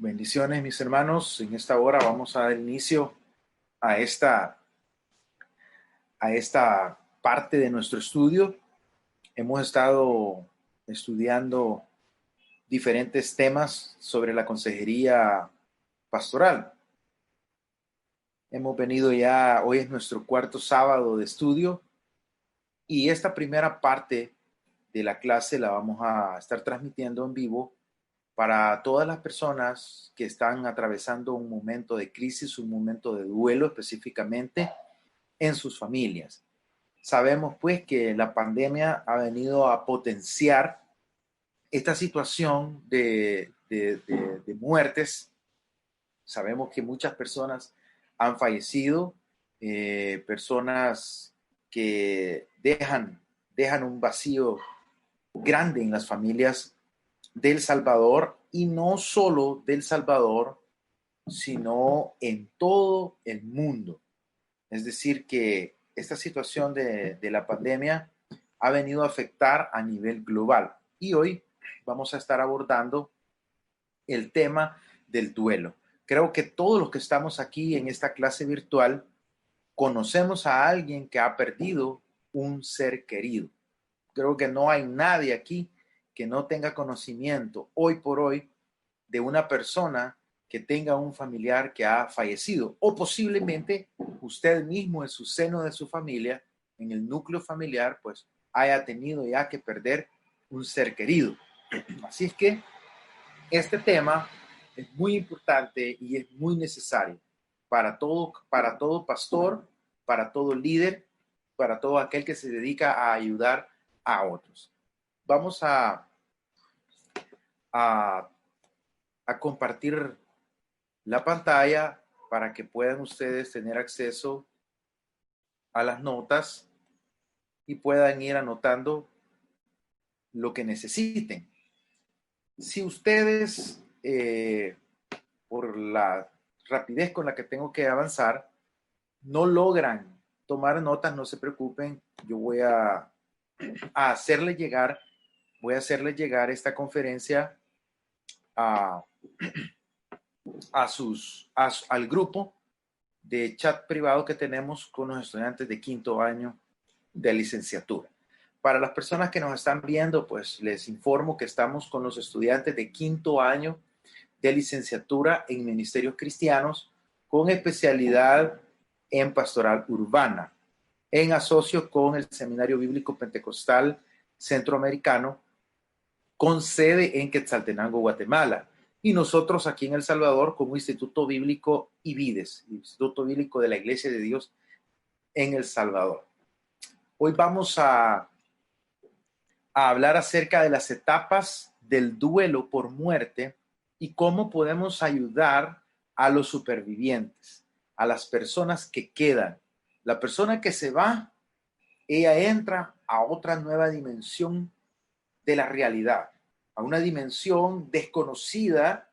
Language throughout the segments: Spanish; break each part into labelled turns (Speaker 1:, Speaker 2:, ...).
Speaker 1: Bendiciones, mis hermanos. En esta hora vamos a dar inicio a esta parte de nuestro estudio. Hemos estado estudiando diferentes temas sobre la consejería pastoral. Hemos venido ya, hoy es nuestro cuarto sábado de estudio y esta primera parte de la clase la vamos a estar transmitiendo en vivo para todas las personas que están atravesando un momento de crisis, un momento de duelo específicamente en sus familias. Sabemos pues que la pandemia ha venido a potenciar esta situación de muertes. Sabemos que muchas personas han fallecido, personas que dejan un vacío grande en las familias del Salvador, y no solo del Salvador, sino en todo el mundo. Es decir, que esta situación de la pandemia ha venido a afectar a nivel global. Y hoy vamos a estar abordando el tema del duelo. Creo que todos los que estamos aquí en esta clase virtual conocemos a alguien que ha perdido un ser querido. Creo que no hay nadie aquí que no tenga conocimiento hoy por hoy de una persona que tenga un familiar que ha fallecido, o posiblemente usted mismo en su seno de su familia, en el núcleo familiar, pues haya tenido ya que perder un ser querido. Así es que este tema es muy importante y es muy necesario para todo pastor, para todo líder, para todo aquel que se dedica a ayudar a otros. Vamos a, a compartir la pantalla para que puedan ustedes tener acceso a las notas y puedan ir anotando lo que necesiten. Si ustedes, por la rapidez con la que tengo que avanzar, no logran tomar notas, no se preocupen, yo voy a hacerles llegar esta conferencia a al grupo de chat privado que tenemos con los estudiantes de quinto año de licenciatura. Para las personas que nos están viendo, pues les informo que estamos con los estudiantes de quinto año de licenciatura en ministerios cristianos con especialidad en pastoral urbana, en asocio con el Seminario Bíblico Pentecostal Centroamericano, con sede en Quetzaltenango, Guatemala. Y nosotros aquí en El Salvador como Instituto Bíblico IBIDES, Instituto Bíblico de la Iglesia de Dios en El Salvador. Hoy vamos a hablar acerca de las etapas del duelo por muerte y cómo podemos ayudar a los supervivientes, a las personas que quedan. La persona que se va, ella entra a otra nueva dimensión de la realidad, a una dimensión desconocida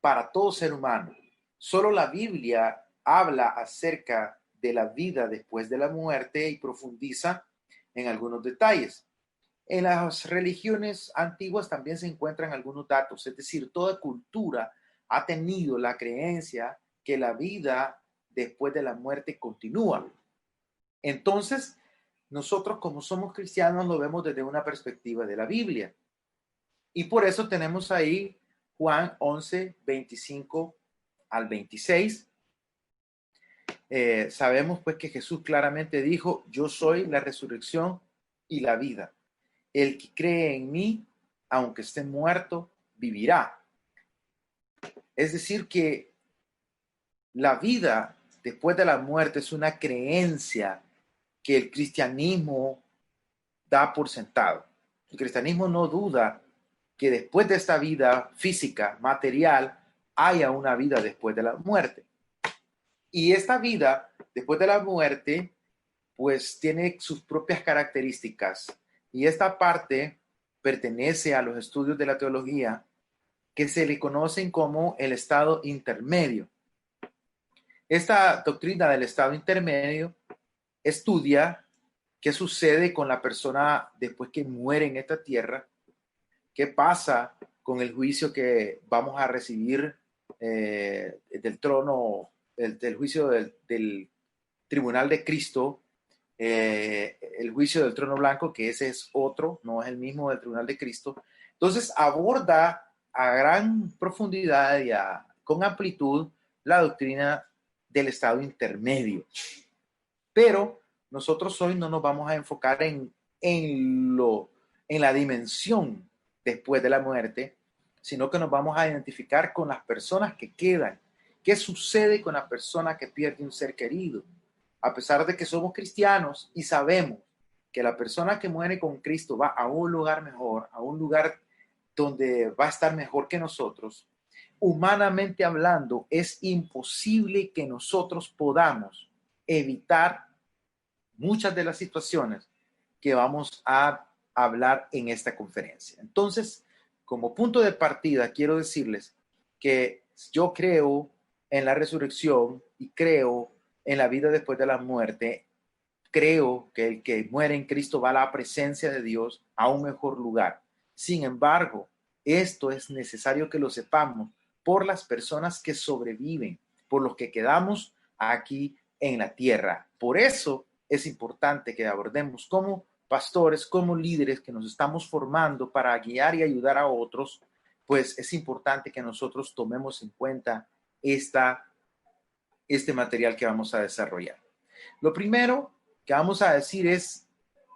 Speaker 1: para todo ser humano. Solo la Biblia habla acerca de la vida después de la muerte y profundiza en algunos detalles. En las religiones antiguas también se encuentran algunos datos, es decir, toda cultura ha tenido la creencia que la vida después de la muerte continúa. Entonces, nosotros como somos cristianos lo vemos desde una perspectiva de la Biblia. Y por eso tenemos ahí Juan 11, 25 al 26. Sabemos pues que Jesús claramente dijo, yo soy la resurrección y la vida. El que cree en mí, aunque esté muerto, vivirá. Es decir, que la vida después de la muerte es una creencia que el cristianismo da por sentado. El cristianismo no duda que después de esta vida física, material, haya una vida después de la muerte. Y esta vida después de la muerte, pues tiene sus propias características. Y esta parte pertenece a los estudios de la teología que se le conocen como el estado intermedio. Esta doctrina del estado intermedio estudia qué sucede con la persona después que muere en esta tierra, qué pasa con el juicio que vamos a recibir del trono, del juicio del tribunal de Cristo, el juicio del trono blanco, que ese es otro, no es el mismo del tribunal de Cristo. Entonces aborda a gran profundidad y con amplitud la doctrina del estado intermedio. Pero nosotros hoy no nos vamos a enfocar en la dimensión después de la muerte, sino que nos vamos a identificar con las personas que quedan. ¿Qué sucede con la persona que pierde un ser querido? A pesar de que somos cristianos y sabemos que la persona que muere con Cristo va a un lugar mejor, a un lugar donde va a estar mejor que nosotros, humanamente hablando, es imposible que nosotros podamos evitar muchas de las situaciones que vamos a hablar en esta conferencia. Entonces, como punto de partida, quiero decirles que yo creo en la resurrección y creo en la vida después de la muerte. Creo que el que muere en Cristo va a la presencia de Dios a un mejor lugar. Sin embargo, esto es necesario que lo sepamos por las personas que sobreviven, por los que quedamos aquí en la tierra. Por eso es importante que abordemos como pastores, como líderes que nos estamos formando para guiar y ayudar a otros, pues es importante que nosotros tomemos en cuenta este material que vamos a desarrollar. Lo primero que vamos a decir es,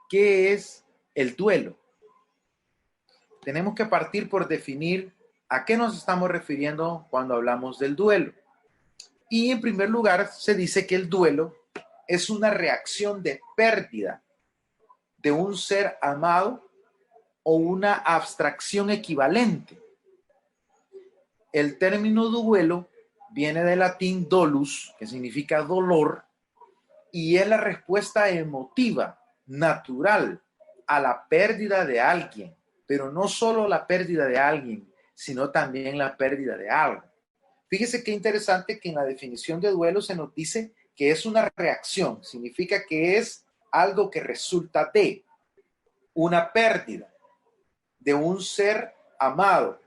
Speaker 1: ¿qué es el duelo? Tenemos que partir por definir a qué nos estamos refiriendo cuando hablamos del duelo. Y en primer lugar, se dice que el duelo es una reacción de pérdida de un ser amado o una abstracción equivalente. El término duelo viene del latín dolus, que significa dolor, y es la respuesta emotiva, natural, a la pérdida de alguien, pero no solo la pérdida de alguien, sino también la pérdida de algo. Fíjese qué interesante que en la definición de duelo se nos dice que es una reacción, significa que es algo que resulta de una pérdida de un ser amado,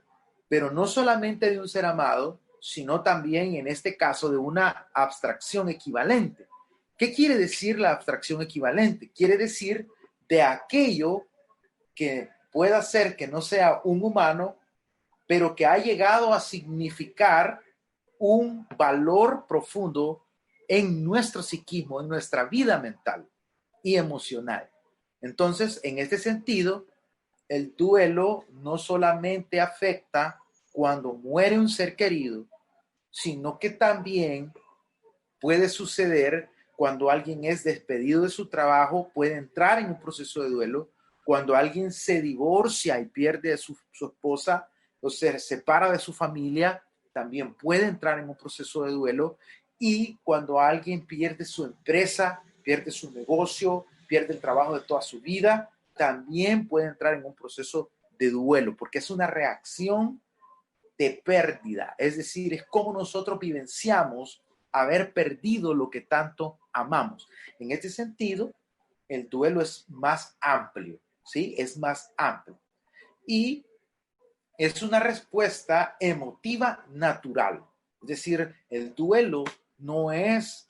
Speaker 1: pero no solamente de un ser amado, sino también en este caso de una abstracción equivalente. ¿Qué quiere decir la abstracción equivalente? Quiere decir de aquello que pueda ser que no sea un humano, pero que ha llegado a significar un valor profundo en nuestro psiquismo, en nuestra vida mental y emocional. Entonces, en este sentido, el duelo no solamente afecta cuando muere un ser querido, sino que también puede suceder cuando alguien es despedido de su trabajo, puede entrar en un proceso de duelo. Cuando alguien se divorcia y pierde a su esposa o se separa de su familia, también puede entrar en un proceso de duelo. Y cuando alguien pierde su empresa, pierde su negocio, pierde el trabajo de toda su vida, también puede entrar en un proceso de duelo, porque es una reacción de pérdida. Es decir, es como nosotros vivenciamos haber perdido lo que tanto amamos. En este sentido, el duelo es más amplio, ¿sí? Es más amplio. Y es una respuesta emotiva natural. Es decir, el duelo no es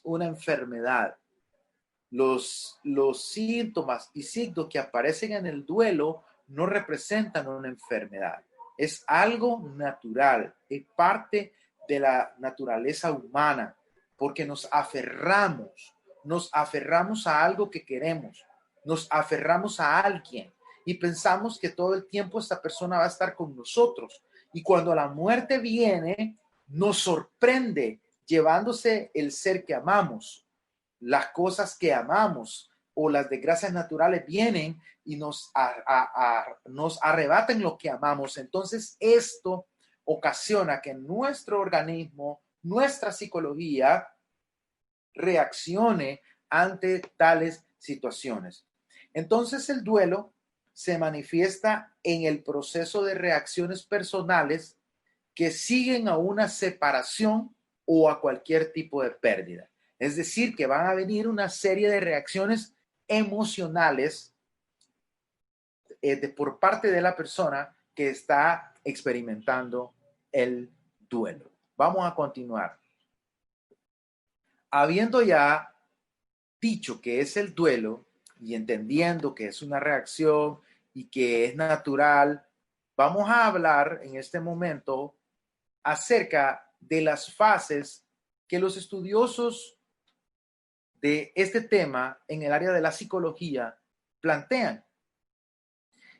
Speaker 1: una enfermedad. Los síntomas y signos que aparecen en el duelo no representan una enfermedad. Es algo natural, es parte de la naturaleza humana, porque nos aferramos a algo que queremos, nos aferramos a alguien y pensamos que todo el tiempo esta persona va a estar con nosotros. Y cuando la muerte viene, nos sorprende llevándose el ser que amamos, las cosas que amamos o las desgracias naturales vienen y nos arrebatan lo que amamos. Entonces esto ocasiona que nuestro organismo, nuestra psicología reaccione ante tales situaciones. Entonces el duelo se manifiesta en el proceso de reacciones personales que siguen a una separación o a cualquier tipo de pérdida. Es decir, que van a venir una serie de reacciones emocionales por parte de la persona que está experimentando el duelo. Vamos a continuar. Habiendo ya dicho que es el duelo y entendiendo que es una reacción y que es natural, vamos a hablar en este momento acerca de las fases que los estudiosos de este tema en el área de la psicología plantean.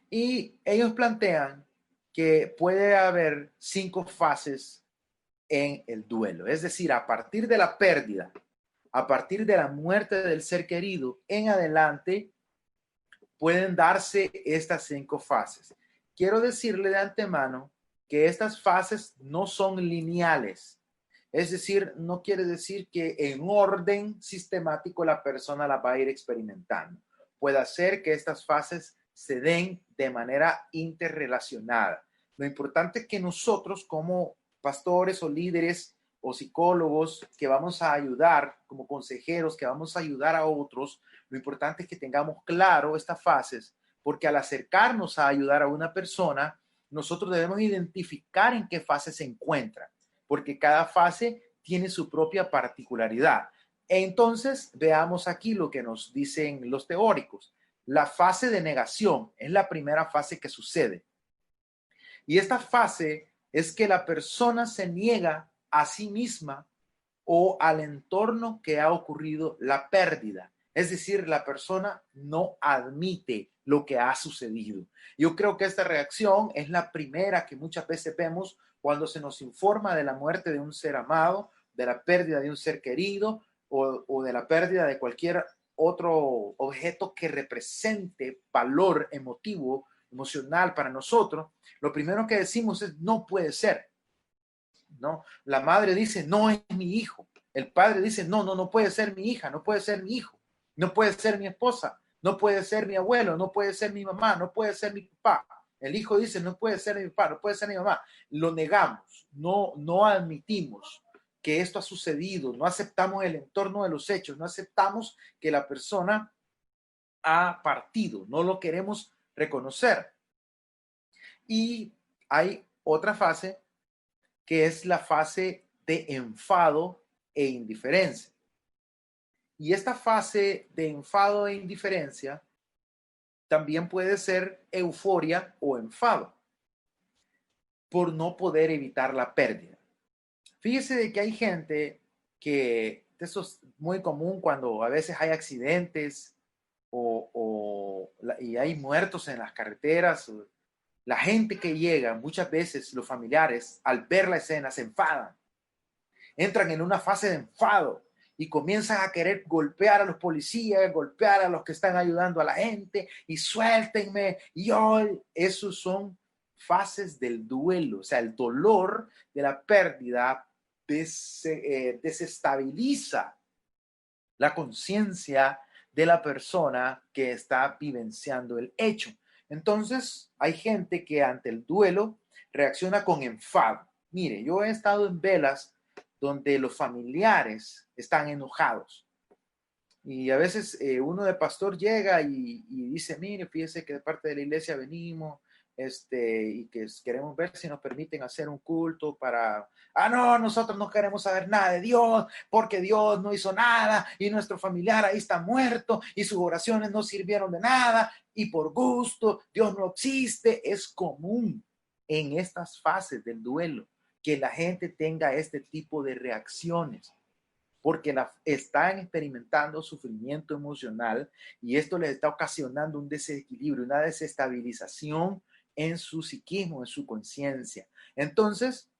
Speaker 1: Y ellos plantean que puede haber 5 fases en el duelo, es decir, a partir de la pérdida, a partir de la muerte del ser querido en adelante, pueden darse estas 5 fases. Quiero decirle de antemano que estas fases no son lineales. Es decir, no quiere decir que en orden sistemático la persona la va a ir experimentando. Puede ser que estas fases se den de manera interrelacionada. Lo importante es que nosotros como pastores o líderes o psicólogos que vamos a ayudar, como consejeros que vamos a ayudar a otros, lo importante es que tengamos claro estas fases, porque al acercarnos a ayudar a una persona, nosotros debemos identificar en qué fase se encuentra, porque cada fase tiene su propia particularidad. Entonces, veamos aquí lo que nos dicen los teóricos. La fase de negación es la primera fase que sucede. Y esta fase es que la persona se niega a sí misma o al entorno que ha ocurrido la pérdida. Es decir, la persona no admite lo que ha sucedido. Yo creo que esta reacción es la primera que muchas veces vemos cuando se nos informa de la muerte de un ser amado, de la pérdida de un ser querido o de la pérdida de cualquier otro objeto que represente valor emotivo, emocional para nosotros. Lo primero que decimos es no puede ser. ¿No? La madre dice, no es mi hijo. El padre dice, no puede ser mi hija, no puede ser mi hijo, no puede ser mi esposa, no puede ser mi abuelo, no puede ser mi mamá, no puede ser mi papá. El hijo dice, no puede ser mi papá, no puede ser mi mamá. Lo negamos, no admitimos que esto ha sucedido, no aceptamos el entorno de los hechos, no aceptamos que la persona ha partido, no lo queremos reconocer. Y hay otra fase que es la fase de enfado e indiferencia. Y esta fase de enfado e indiferencia también puede ser euforia o enfado por no poder evitar la pérdida. Fíjese de que hay gente que, eso es muy común cuando a veces hay accidentes y hay muertos en las carreteras. La gente que llega, muchas veces los familiares, al ver la escena, se enfadan, entran en una fase de enfado y comienzan a querer golpear a los policías, golpear a los que están ayudando a la gente y suéltenme. Y hoy, esos son fases del duelo, o sea, el dolor de la pérdida desestabiliza la conciencia de la persona que está vivenciando el hecho. Entonces, hay gente que ante el duelo reacciona con enfado. Mire, yo he estado en velas donde los familiares están enojados. Y a veces uno de pastor llega y dice, mire, fíjese que de parte de la iglesia venimos y que queremos ver si nos permiten hacer un culto para, no, nosotros no queremos saber nada de Dios porque Dios no hizo nada y nuestro familiar ahí está muerto y sus oraciones no sirvieron de nada y por gusto Dios no existe. Es común en estas fases del duelo que la gente tenga este tipo de reacciones, porque están experimentando sufrimiento emocional y esto les está ocasionando un desequilibrio, una desestabilización en su psiquismo, en su conciencia. Entonces,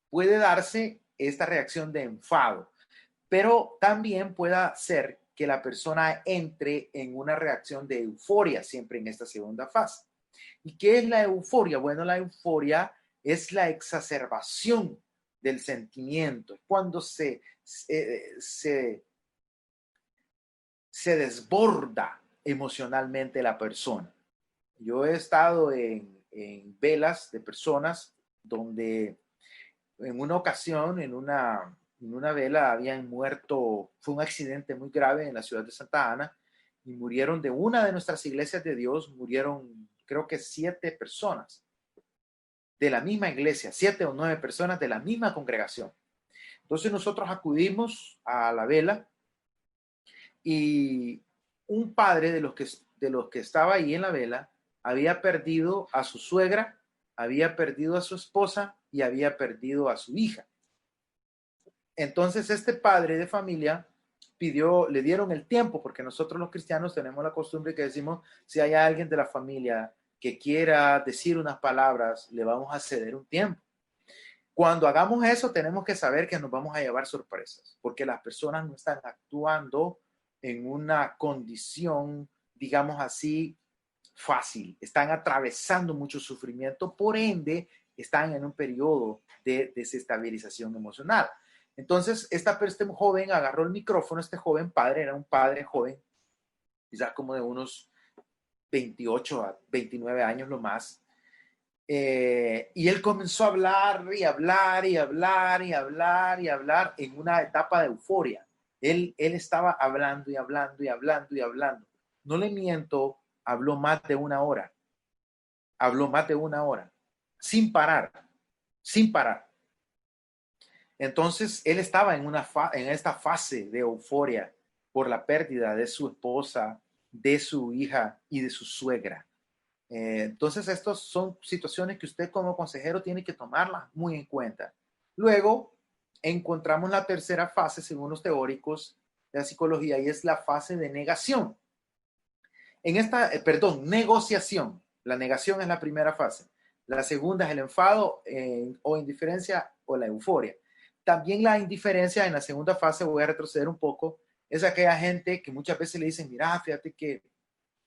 Speaker 1: puede darse esta reacción de enfado, pero también puede ser que la persona entre en una reacción de euforia siempre en esta segunda fase. ¿Y qué es la euforia? Bueno, la euforia es la exacerbación del sentimiento, es cuando se desborda emocionalmente la persona. Yo he estado en velas de personas donde en una ocasión, en una vela habían muerto, fue un accidente muy grave en la ciudad de Santa Ana y murieron de una de nuestras iglesias de Dios, murieron creo que 7 personas. de la misma iglesia, 7 o 9 personas de la misma congregación. Entonces nosotros acudimos a la vela y un padre de los que estaba ahí en la vela había perdido a su suegra, había perdido a su esposa y había perdido a su hija. Entonces este padre de familia le dieron el tiempo, porque nosotros los cristianos tenemos la costumbre que decimos, si hay alguien de la familia que quiera decir unas palabras, le vamos a ceder un tiempo. Cuando hagamos eso, tenemos que saber que nos vamos a llevar sorpresas, porque las personas no están actuando en una condición, digamos así, fácil. Están atravesando mucho sufrimiento, por ende, están en un periodo de desestabilización emocional. Entonces, este joven agarró el micrófono, este joven padre, era un padre joven, quizás como de unos 28 a 29 años lo más, y él comenzó a hablar y hablar y hablar y hablar y hablar en una etapa de euforia. Él estaba hablando y hablando y hablando y hablando. No le miento, habló más de una hora. Habló más de una hora, sin parar, sin parar. Entonces, él estaba en esta fase de euforia por la pérdida de su esposa, de su hija y de su suegra. Entonces, estas son situaciones que usted como consejero tiene que tomarlas muy en cuenta. Luego, encontramos la tercera fase, según los teóricos de la psicología, y es la fase de negación. En esta, negociación. La negación es la primera fase. La segunda es el enfado o indiferencia o la euforia. También la indiferencia en la segunda fase, voy a retroceder un poco, es aquella gente que muchas veces le dicen, mira, fíjate que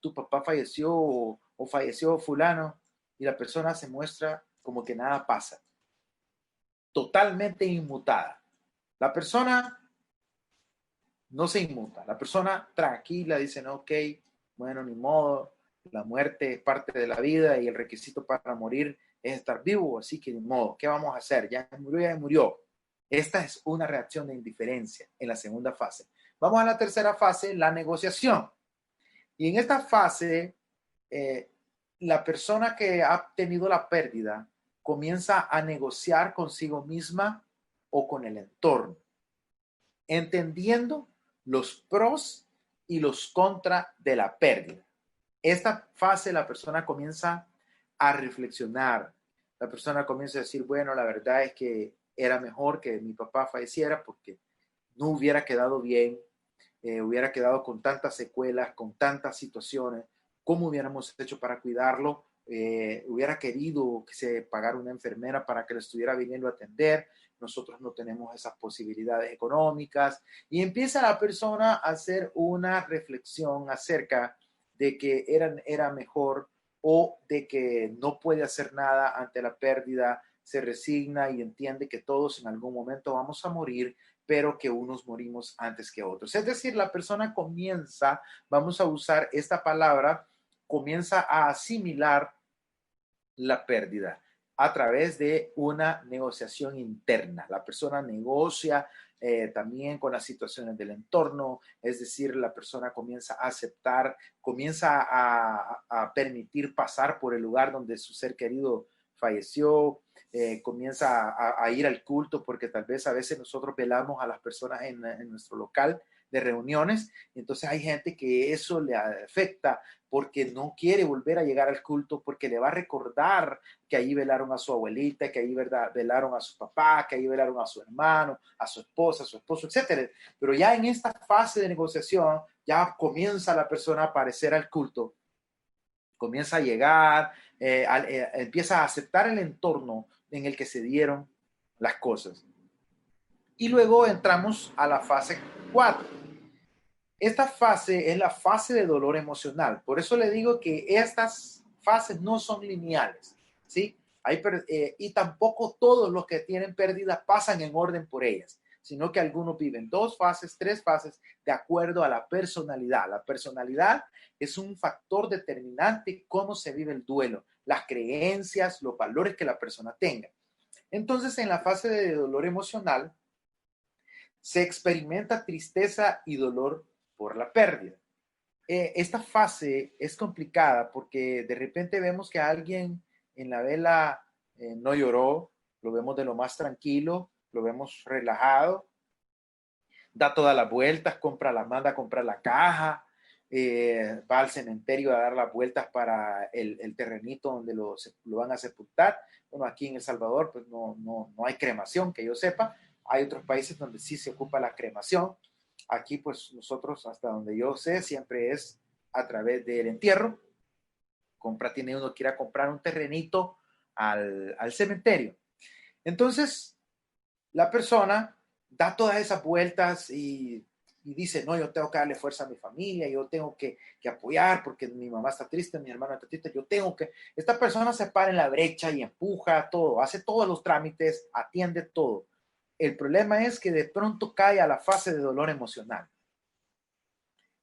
Speaker 1: tu papá falleció o falleció fulano, y la persona se muestra como que nada pasa. Totalmente inmutada. La persona no se inmuta. La persona tranquila dice, no, ok, bueno, ni modo, la muerte es parte de la vida y el requisito para morir es estar vivo, así que ni modo, ¿qué vamos a hacer? Ya murió, ya murió. Esta es una reacción de indiferencia en la segunda fase. Vamos a la tercera fase, la negociación. Y en esta fase, la persona que ha tenido la pérdida comienza a negociar consigo misma o con el entorno, entendiendo los pros y los contras de la pérdida. Esta fase la persona comienza a reflexionar. La persona comienza a decir, bueno, la verdad es que era mejor que mi papá falleciera porque no hubiera quedado bien, hubiera quedado con tantas secuelas, con tantas situaciones. ¿Cómo hubiéramos hecho para cuidarlo? Hubiera querido que se pagara una enfermera para que lo estuviera viniendo a atender. Nosotros no tenemos esas posibilidades económicas. Y empieza la persona a hacer una reflexión acerca de que era mejor o de que no puede hacer nada ante la pérdida, se resigna y entiende que todos en algún momento vamos a morir, pero que unos morimos antes que otros. Es decir, la persona comienza, vamos a usar esta palabra, comienza a asimilar la pérdida a través de una negociación interna. La persona negocia también con las situaciones del entorno, es decir, la persona comienza a aceptar, comienza a permitir pasar por el lugar donde su ser querido falleció, comienza a ir al culto, porque tal vez a veces nosotros velamos a las personas en nuestro local de reuniones, entonces hay gente que eso le afecta porque no quiere volver a llegar al culto, porque le va a recordar que ahí velaron a su abuelita, que ahí velaron a su papá, que ahí velaron a su hermano, a su esposa, a su esposo, etc. Pero ya en esta fase de negociación, ya comienza la persona a aparecer al culto, comienza a llegar, empieza a aceptar el entorno en el que se dieron las cosas. Y luego entramos a la fase 4. Esta fase es la fase de dolor emocional. Por eso le digo que estas fases no son lineales, ¿sí? Y tampoco todos los que tienen pérdidas pasan en orden por ellas, sino que algunos viven 2 fases, 3 fases, de acuerdo a la personalidad. La personalidad es un factor determinante cómo se vive el duelo, las creencias, los valores que la persona tenga. Entonces, en la fase de dolor emocional, se experimenta tristeza y dolor por la pérdida. Esta fase es complicada porque de repente vemos que alguien en la vela no lloró, lo vemos de lo más tranquilo, lo vemos relajado, da todas las vueltas, manda a comprar la caja, va al cementerio a dar las vueltas para el terrenito donde lo van a sepultar. Bueno, aquí en El Salvador pues no hay cremación, que yo sepa. Hay otros países donde sí se ocupa la cremación. Aquí pues nosotros, hasta donde yo sé, siempre es a través del entierro. Tiene uno que ir a comprar un terrenito al cementerio. Entonces, la persona da todas esas vueltas y dice, no, yo tengo que darle fuerza a mi familia, yo tengo que apoyar porque mi mamá está triste, mi hermano está triste, yo tengo que... Esta persona se para en la brecha y empuja todo, hace todos los trámites, atiende todo. El problema es que de pronto cae a la fase de dolor emocional.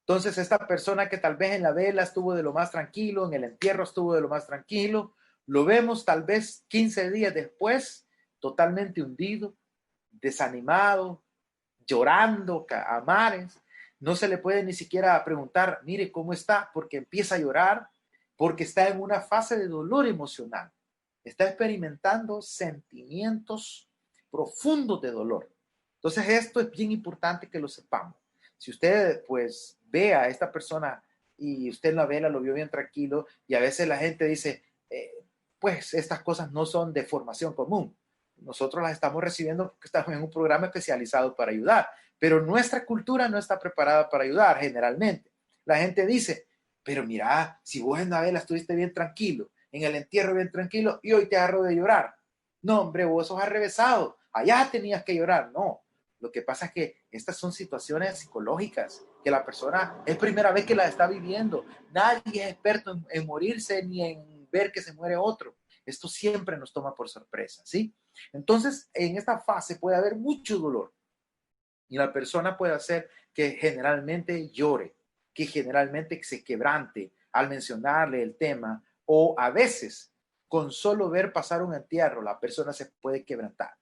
Speaker 1: Entonces, esta persona que tal vez en la vela estuvo de lo más tranquilo, en el entierro estuvo de lo más tranquilo, lo vemos tal vez 15 días después, totalmente hundido, desanimado, llorando a mares. No se le puede ni siquiera preguntar, mire, ¿cómo está? Porque empieza a llorar, porque está en una fase de dolor emocional. Está experimentando sentimientos profundos de dolor. Entonces, esto es bien importante que lo sepamos. Si usted, pues, ve a esta persona y usted en la vela lo vio bien tranquilo y a veces la gente dice, pues, estas cosas no son de formación común. Nosotros las estamos recibiendo porque estamos en un programa especializado para ayudar, pero nuestra cultura no está preparada para ayudar generalmente. La gente dice, pero mira, si vos en la vela estuviste bien tranquilo, en el entierro bien tranquilo y hoy te agarro de llorar. No, hombre, vos sos arrevesado, allá tenías que llorar. No, lo que pasa es que estas son situaciones psicológicas que la persona es primera vez que las está viviendo. Nadie es experto en morirse ni en ver que se muere otro. Esto siempre nos toma por sorpresa, ¿sí? Entonces, en esta fase puede haber mucho dolor y la persona puede hacer que generalmente llore, que generalmente se quebrante al mencionarle el tema o a veces con solo ver pasar un entierro la persona se puede quebrantar.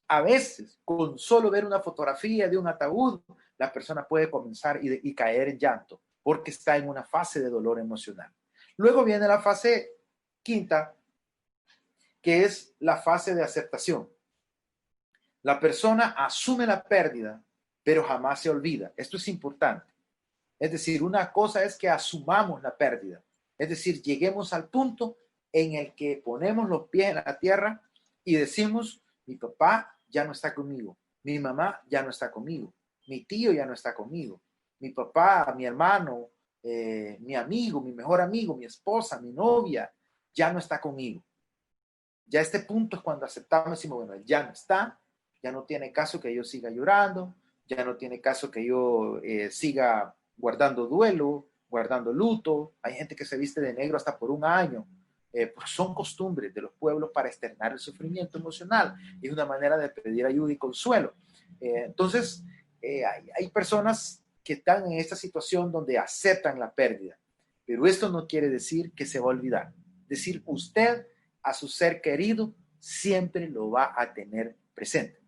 Speaker 1: A veces con solo ver una fotografía de un ataúd la persona puede comenzar y caer en llanto porque está en una fase de dolor emocional. Luego viene la fase quinta, que es la fase de aceptación. La persona asume la pérdida, pero jamás se olvida. Esto es importante. Es decir, una cosa es que asumamos la pérdida. Es decir, lleguemos al punto en el que ponemos los pies en la tierra y decimos, mi papá ya no está conmigo, mi mamá ya no está conmigo, mi tío ya no está conmigo, mi papá, mi hermano, mi amigo, mi mejor amigo, mi esposa, mi novia, ya no está conmigo. Ya este punto es cuando aceptamos y decimos, bueno, él ya no está, ya no tiene caso que yo siga llorando, ya no tiene caso que yo siga guardando duelo, guardando luto. Hay gente que se viste de negro hasta por un año. Pues son costumbres de los pueblos para externar el sufrimiento emocional. Es una manera de pedir ayuda y consuelo. Entonces, hay personas que están en esta situación donde aceptan la pérdida, pero esto no quiere decir que se va a olvidar. Es decir, usted a su ser querido siempre lo va a tener presente.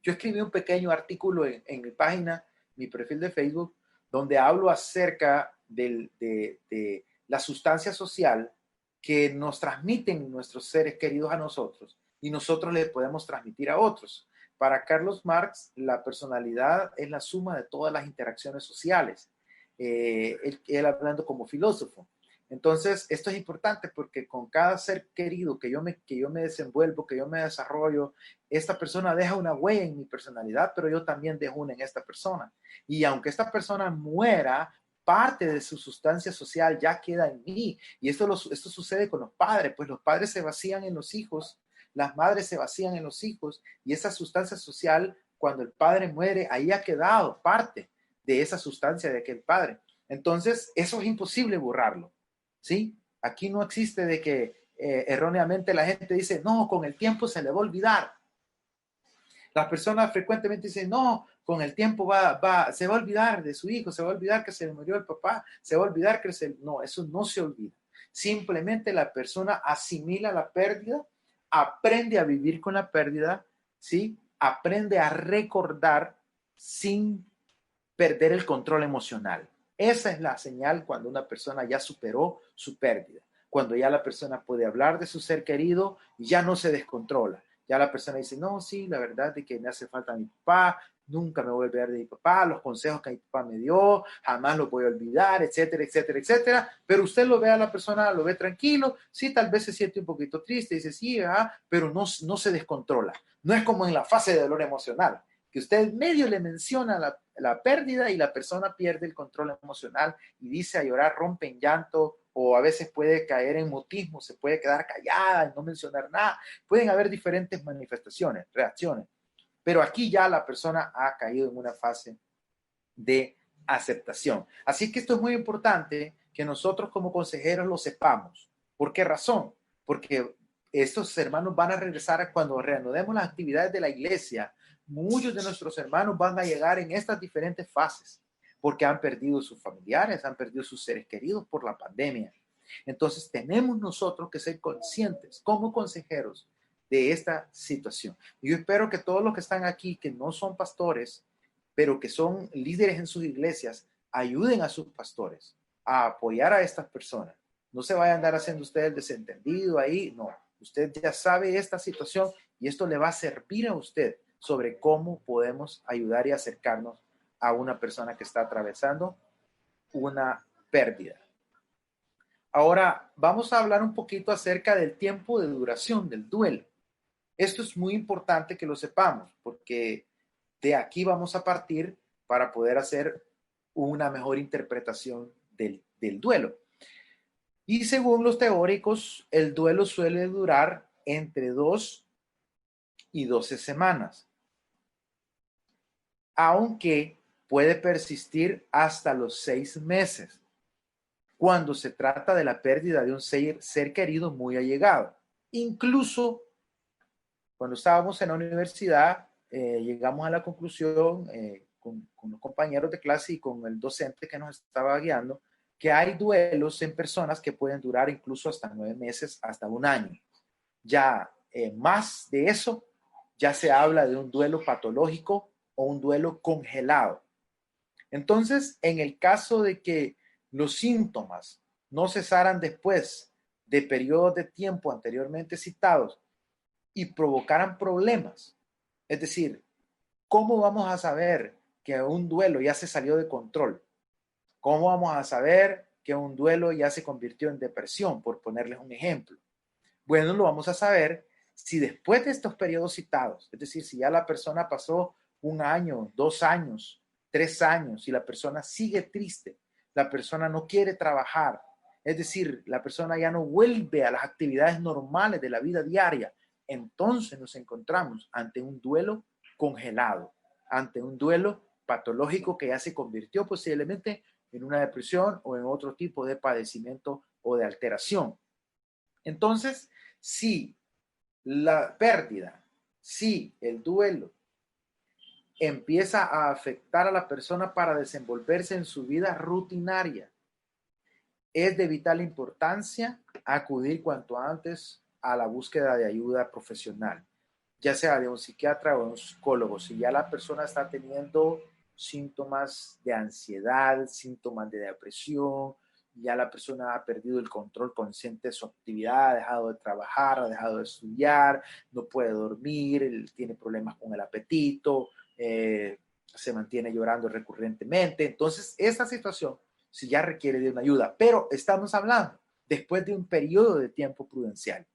Speaker 1: Yo escribí un pequeño artículo en mi página, mi perfil de Facebook, donde hablo acerca de la sustancia social que nos transmiten nuestros seres queridos a nosotros y nosotros le podemos transmitir a otros. Para Carlos Marx, la personalidad es la suma de todas las interacciones sociales. Él hablando como filósofo. Entonces, esto es importante porque con cada ser querido que yo me desenvuelvo, que yo me desarrollo, esta persona deja una huella en mi personalidad, pero yo también dejo una en esta persona. Y aunque esta persona muera, parte de su sustancia social ya queda en mí. Y esto sucede con los padres, pues los padres se vacían en los hijos, las madres se vacían en los hijos, y esa sustancia social, cuando el padre muere, ahí ha quedado parte de esa sustancia de aquel padre. Entonces, eso es imposible borrarlo. ¿Sí? Aquí no existe de que erróneamente la gente dice, no, con el tiempo se le va a olvidar. Las personas frecuentemente dicen, no, con el tiempo se va a olvidar de su hijo, se va a olvidar que se le murió el papá, se va a olvidar que No, eso no se olvida. Simplemente la persona asimila la pérdida, aprende a vivir con la pérdida, ¿sí? Aprende a recordar sin perder el control emocional. Esa es la señal cuando una persona ya superó su pérdida. cuando ya la persona puede hablar de su ser querido y ya no se descontrola. Ya la persona dice, no, sí, la verdad es que me hace falta mi papá, nunca me voy a olvidar de mi papá, los consejos que mi papá me dio, jamás los voy a olvidar, etcétera, etcétera, etcétera. Pero usted lo ve a la persona, lo ve tranquilo, sí, tal vez se siente un poquito triste, dice, sí, pero no se descontrola. No es como en la fase de dolor emocional, que usted medio le menciona la pérdida y la persona pierde el control emocional y dice a llorar, rompe en llanto, o a veces puede caer en mutismo, se puede quedar callada y no mencionar nada. Pueden haber diferentes manifestaciones, reacciones, pero aquí ya la persona ha caído en una fase de aceptación. Así que esto es muy importante que nosotros como consejeros lo sepamos. ¿Por qué razón? Porque estos hermanos van a regresar cuando reanudemos las actividades de la iglesia. Muchos de nuestros hermanos van a llegar en estas diferentes fases porque han perdido sus familiares, han perdido sus seres queridos por la pandemia. Entonces tenemos nosotros que ser conscientes como consejeros de esta situación. Yo espero que todos los que están aquí, que no son pastores, pero que son líderes en sus iglesias, ayuden a sus pastores a apoyar a estas personas. No se vayan a andar haciendo usted el desentendido ahí, no. Usted ya sabe esta situación y esto le va a servir a usted sobre cómo podemos ayudar y acercarnos a una persona que está atravesando una pérdida. Ahora vamos a hablar un poquito acerca del tiempo de duración del duelo. Esto es muy importante que lo sepamos porque de aquí vamos a partir para poder hacer una mejor interpretación del duelo. Y según los teóricos, el duelo suele durar entre 2 y 12 semanas, aunque puede persistir hasta los 6 meses, cuando se trata de la pérdida de un ser querido muy allegado. Incluso cuando estábamos en la universidad, llegamos a la conclusión con los compañeros de clase y con el docente que nos estaba guiando, que hay duelos en personas que pueden durar incluso hasta 9 meses, hasta un año. Ya más de eso, ya se habla de un duelo patológico o un duelo congelado. Entonces, en el caso de que los síntomas no cesaran después de periodos de tiempo anteriormente citados y provocaran problemas, es decir, ¿cómo vamos a saber que un duelo ya se salió de control? ¿Cómo vamos a saber que un duelo ya se convirtió en depresión, por ponerles un ejemplo? Bueno, lo vamos a saber si después de estos periodos citados, es decir, si ya la persona pasó un año, 2 años, 3 años, y la persona sigue triste, la persona no quiere trabajar, es decir, la persona ya no vuelve a las actividades normales de la vida diaria, entonces nos encontramos ante un duelo congelado, ante un duelo patológico que ya se convirtió posiblemente en una depresión o en otro tipo de padecimiento o de alteración. Entonces, si la pérdida, si el duelo empieza a afectar a la persona para desenvolverse en su vida rutinaria, es de vital importancia acudir cuanto antes a la búsqueda de ayuda profesional, ya sea de un psiquiatra o de un psicólogo. Si ya la persona está teniendo síntomas de ansiedad, síntomas de depresión, ya la persona ha perdido el control consciente de su actividad, ha dejado de trabajar, ha dejado de estudiar, no puede dormir, tiene problemas con el apetito, se mantiene llorando recurrentemente. Entonces, esta situación si ya requiere de una ayuda, pero estamos hablando después de un periodo de tiempo prudencial.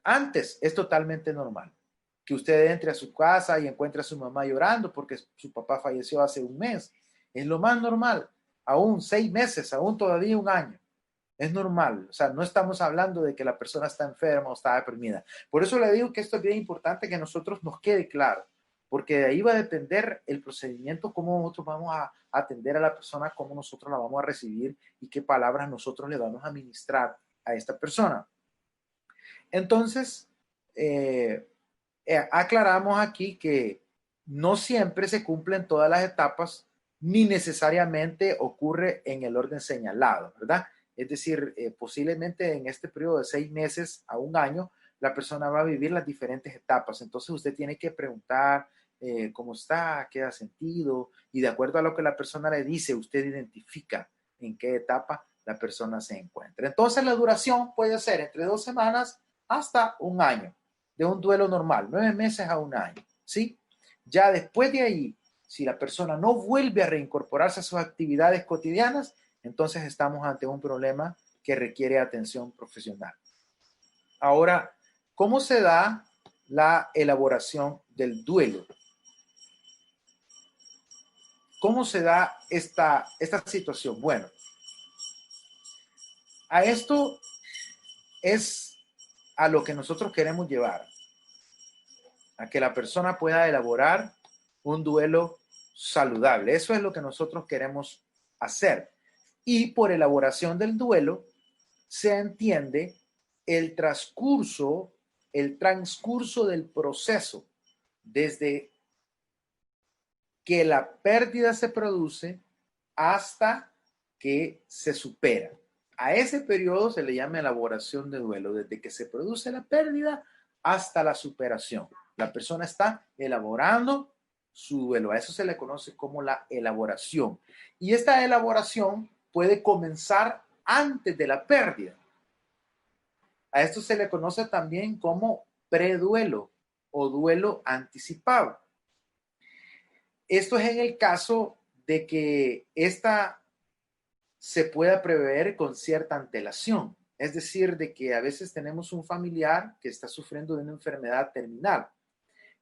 Speaker 1: Antes es totalmente normal que usted entre a su casa y encuentre a su mamá llorando porque su papá falleció hace un mes. Es lo más normal, aún 6 meses, aún todavía un año. Es normal, o sea, no estamos hablando de que la persona está enferma o está deprimida. Por eso le digo que esto es bien importante que a nosotros nos quede claro, porque de ahí va a depender el procedimiento, cómo nosotros vamos a atender a la persona, cómo nosotros la vamos a recibir y qué palabras nosotros le vamos a administrar a esta persona. Entonces, aclaramos aquí que no siempre se cumplen todas las etapas, ni necesariamente ocurre en el orden señalado, ¿verdad? Es decir, posiblemente en este periodo de 6 meses a un año, la persona va a vivir las diferentes etapas. Entonces usted tiene que preguntar cómo está, qué ha sentido, y de acuerdo a lo que la persona le dice, usted identifica en qué etapa la persona se encuentra. Entonces la duración puede ser entre 2 semanas hasta un año de un duelo normal, 9 meses a un año, ¿sí? Ya después de ahí, si la persona no vuelve a reincorporarse a sus actividades cotidianas, entonces estamos ante un problema que requiere atención profesional. Ahora, ¿cómo se da la elaboración del duelo? ¿Cómo se da esta situación? Bueno, a esto es a lo que nosotros queremos llevar, a que la persona pueda elaborar un duelo saludable. Eso es lo que nosotros queremos hacer. Y por elaboración del duelo se entiende el transcurso del proceso desde que la pérdida se produce hasta que se supera. A ese periodo se le llama elaboración de duelo, desde que se produce la pérdida hasta la superación. La persona está elaborando su duelo. A eso se le conoce como la elaboración. Y esta elaboración puede comenzar antes de la pérdida. A esto se le conoce también como preduelo o duelo anticipado. Esto es en el caso de que esta se pueda prever con cierta antelación. Es decir, de que a veces tenemos un familiar que está sufriendo de una enfermedad terminal.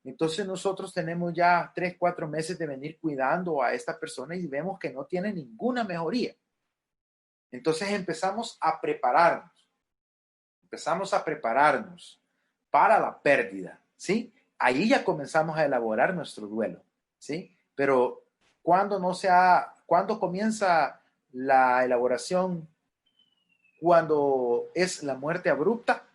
Speaker 1: Entonces nosotros tenemos ya 3, 4 meses de venir cuidando a esta persona y vemos que no tiene ninguna mejoría. Entonces empezamos a prepararnos para la pérdida, ¿sí? Ahí ya comenzamos a elaborar nuestro duelo, ¿sí? Pero ¿cuándo comienza la elaboración? Cuando es la muerte abrupta,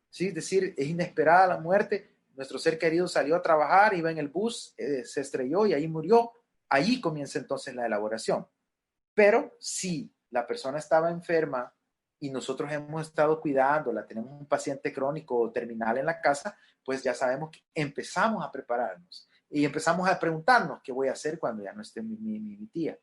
Speaker 1: ¿sí? Es decir, es inesperada la muerte. Nuestro ser querido salió a trabajar, iba en el bus, se estrelló y ahí murió. Ahí comienza entonces la elaboración. Pero si la persona estaba enferma y nosotros hemos estado cuidándola, tenemos un paciente crónico o terminal en la casa, pues ya sabemos que empezamos a prepararnos y empezamos a preguntarnos qué voy a hacer cuando ya no esté mi tía,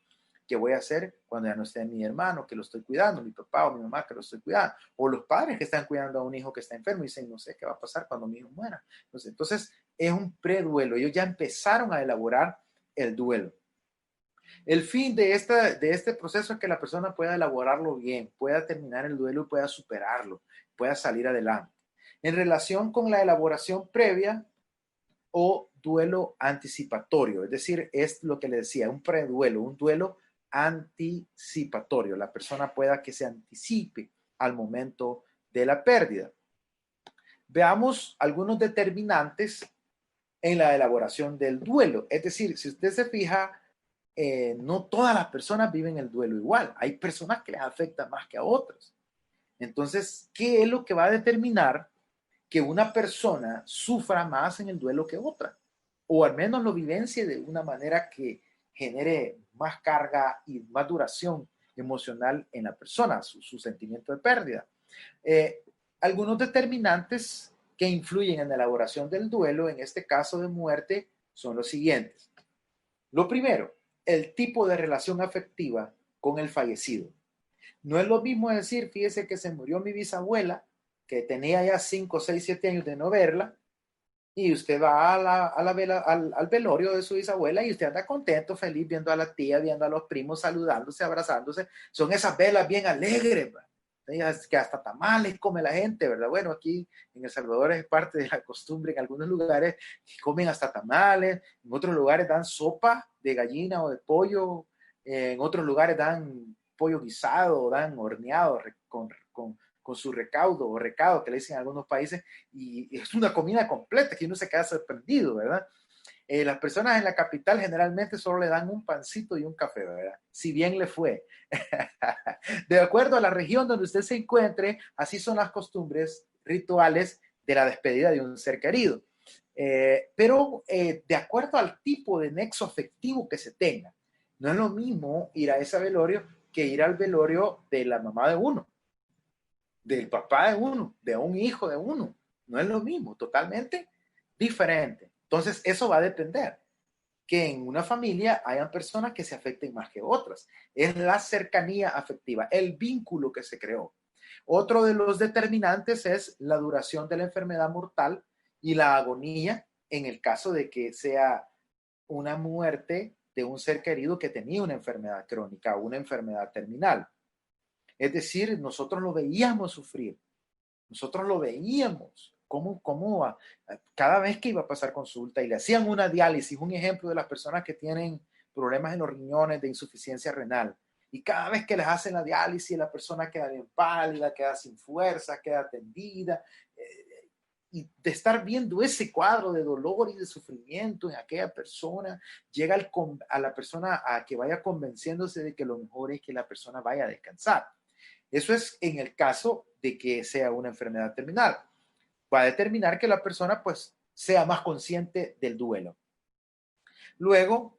Speaker 1: qué voy a hacer cuando ya no esté mi hermano que lo estoy cuidando, mi papá o mi mamá que lo estoy cuidando, o los padres que están cuidando a un hijo que está enfermo y dicen, no sé qué va a pasar cuando mi hijo muera. Entonces es un preduelo. Ellos ya empezaron a elaborar el duelo. El fin de este proceso es que la persona pueda elaborarlo bien, pueda terminar el duelo y pueda superarlo, pueda salir adelante. En relación con la elaboración previa o duelo anticipatorio, es decir, es lo que le decía, un preduelo, un duelo anticipatorio. La persona pueda que se anticipe al momento de la pérdida. Veamos algunos determinantes en la elaboración del duelo. Es decir, si usted se fija, no todas las personas viven el duelo igual. Hay personas que les afecta más que a otras. Entonces, ¿qué es lo que va a determinar que una persona sufra más en el duelo que otra? O al menos lo vivencie de una manera que genere más carga y más duración emocional en la persona, su sentimiento de pérdida. Algunos determinantes que influyen en la elaboración del duelo, en este caso de muerte, son los siguientes. Lo primero, el tipo de relación afectiva con el fallecido. No es lo mismo decir, fíjese que se murió mi bisabuela, que tenía ya 5, 6, 7 años de no verla, y usted va al velorio de su bisabuela y usted anda contento, feliz, viendo a la tía, viendo a los primos, saludándose, abrazándose. Son esas velas bien alegres, ¿verdad? Que hasta tamales come la gente, ¿verdad? Bueno, aquí en El Salvador es parte de la costumbre, en algunos lugares comen hasta tamales, en otros lugares dan sopa de gallina o de pollo, en otros lugares dan pollo guisado, dan horneado con su recaudo o recado que le dicen en algunos países, y es una comida completa que uno se queda sorprendido, ¿verdad? Las personas en la capital generalmente solo le dan un pancito y un café, ¿verdad? Si bien le fue. De acuerdo a la región donde usted se encuentre, así son las costumbres rituales de la despedida de un ser querido. Pero de acuerdo al tipo de nexo afectivo que se tenga, no es lo mismo ir a ese velorio que ir al velorio de la mamá de uno, del papá de uno, de un hijo de uno. No es lo mismo, totalmente diferente. Entonces, eso va a depender. que en una familia hayan personas que se afecten más que otras. Es la cercanía afectiva, el vínculo que se creó. Otro de los determinantes es la duración de la enfermedad mortal y la agonía en el caso de que sea una muerte de un ser querido que tenía una enfermedad crónica o una enfermedad terminal. Es decir, nosotros lo veíamos sufrir, nosotros lo veíamos, cómo cada vez que iba a pasar consulta y le hacían una diálisis, un ejemplo de las personas que tienen problemas en los riñones de insuficiencia renal, y cada vez que les hacen la diálisis, la persona queda bien pálida, queda sin fuerza, queda tendida, y de estar viendo ese cuadro de dolor y de sufrimiento en aquella persona, llega a la persona a que vaya convenciéndose de que lo mejor es que la persona vaya a descansar. Eso es en el caso de que sea una enfermedad terminal. Va a determinar que la persona pues sea más consciente del duelo. Luego,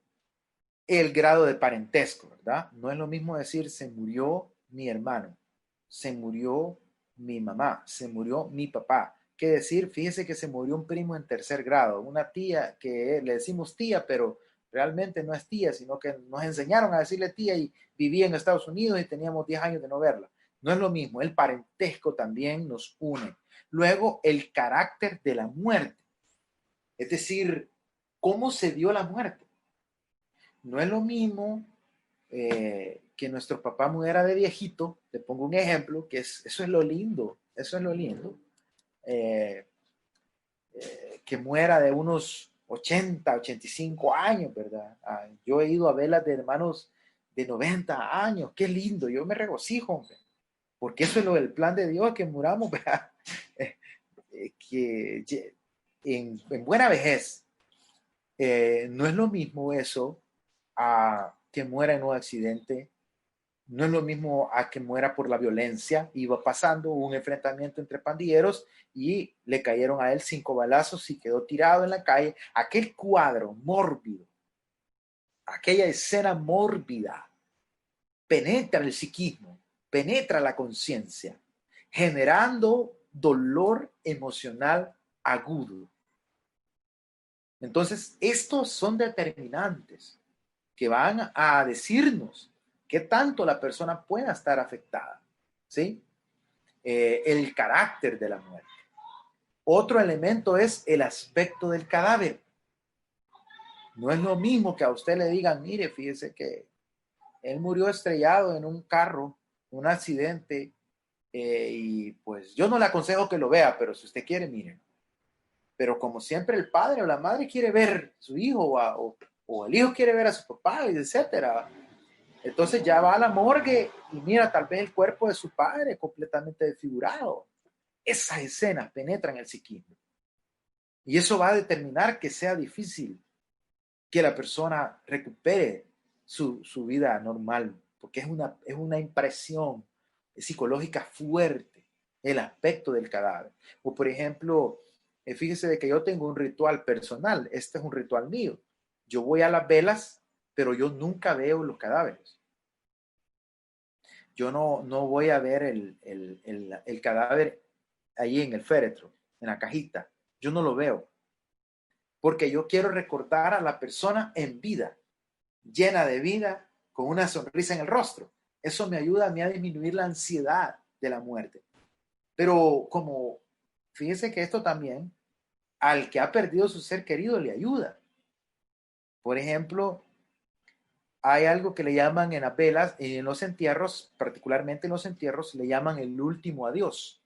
Speaker 1: el grado de parentesco, ¿verdad? No es lo mismo decir se murió mi hermano, se murió mi mamá, se murió mi papá, que decir, fíjese que se murió un primo en tercer grado, una tía que le decimos tía, pero realmente no es tía, sino que nos enseñaron a decirle tía y vivía en Estados Unidos y teníamos 10 años de no verla. No es lo mismo, el parentesco también nos une. Luego, el carácter de la muerte, es decir, cómo se dio la muerte. No es lo mismo que nuestro papá muera de viejito, te pongo un ejemplo, eso es lo lindo, eso es lo lindo, eh, que muera de unos 80, 85 años, ¿verdad? Yo he ido a velas de hermanos de 90 años, qué lindo, yo me regocijo, hombre, porque eso es lo del plan de Dios, que muramos, ¿verdad? Que en buena vejez. No es lo mismo eso a que muera en un accidente, no es lo mismo a que muera por la violencia. Iba pasando un enfrentamiento entre pandilleros y le cayeron a él 5 balazos y quedó tirado en la calle. Aquel cuadro mórbido, aquella escena mórbida, penetra el psiquismo, penetra la conciencia, generando dolor emocional agudo. Entonces, estos son determinantes que van a decirnos qué tanto la persona pueda estar afectada, ¿sí? El carácter de la muerte. Otro elemento es el aspecto del cadáver. No es lo mismo que a usted le digan, mire, fíjese que él murió estrellado en un carro, un accidente, y pues yo no le aconsejo que lo vea, pero si usted quiere, mire. Pero como siempre el padre o la madre quiere ver a su hijo o el hijo quiere ver a su papá, etcétera. Entonces ya va a la morgue y mira tal vez el cuerpo de su padre completamente desfigurado. Esas escenas penetran el psiquismo. Y eso va a determinar que sea difícil que la persona recupere su vida normal, porque es una impresión psicológica fuerte el aspecto del cadáver. O por ejemplo, fíjese de que yo tengo un ritual personal, este es un ritual mío. Yo voy a las velas, pero yo nunca veo los cadáveres. Yo no voy a ver el cadáver ahí en el féretro, en la cajita. Yo no lo veo, porque yo quiero recordar a la persona en vida, llena de vida, con una sonrisa en el rostro. Eso me ayuda a mí a disminuir la ansiedad de la muerte. Pero como, fíjese que esto también, al que ha perdido su ser querido, le ayuda. Por ejemplo, hay algo que le llaman en las velas, en los entierros, particularmente en los entierros, le llaman el último adiós.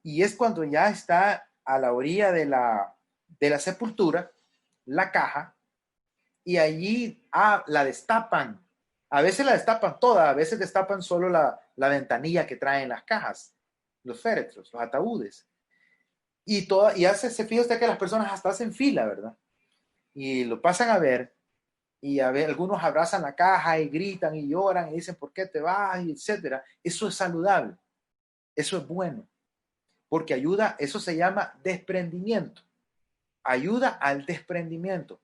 Speaker 1: Y es cuando ya está a la orilla de la sepultura, la caja, y allí la destapan. A veces la destapan toda, a veces destapan solo la ventanilla que traen las cajas, los féretros, los ataúdes. Y se fija usted que las personas hasta hacen fila, ¿verdad? Y lo pasan a ver, y a ver, algunos abrazan la caja y gritan y lloran y dicen, ¿por qué te vas? Y etcétera. Eso es saludable, eso es bueno, porque ayuda, eso se llama desprendimiento, ayuda al desprendimiento.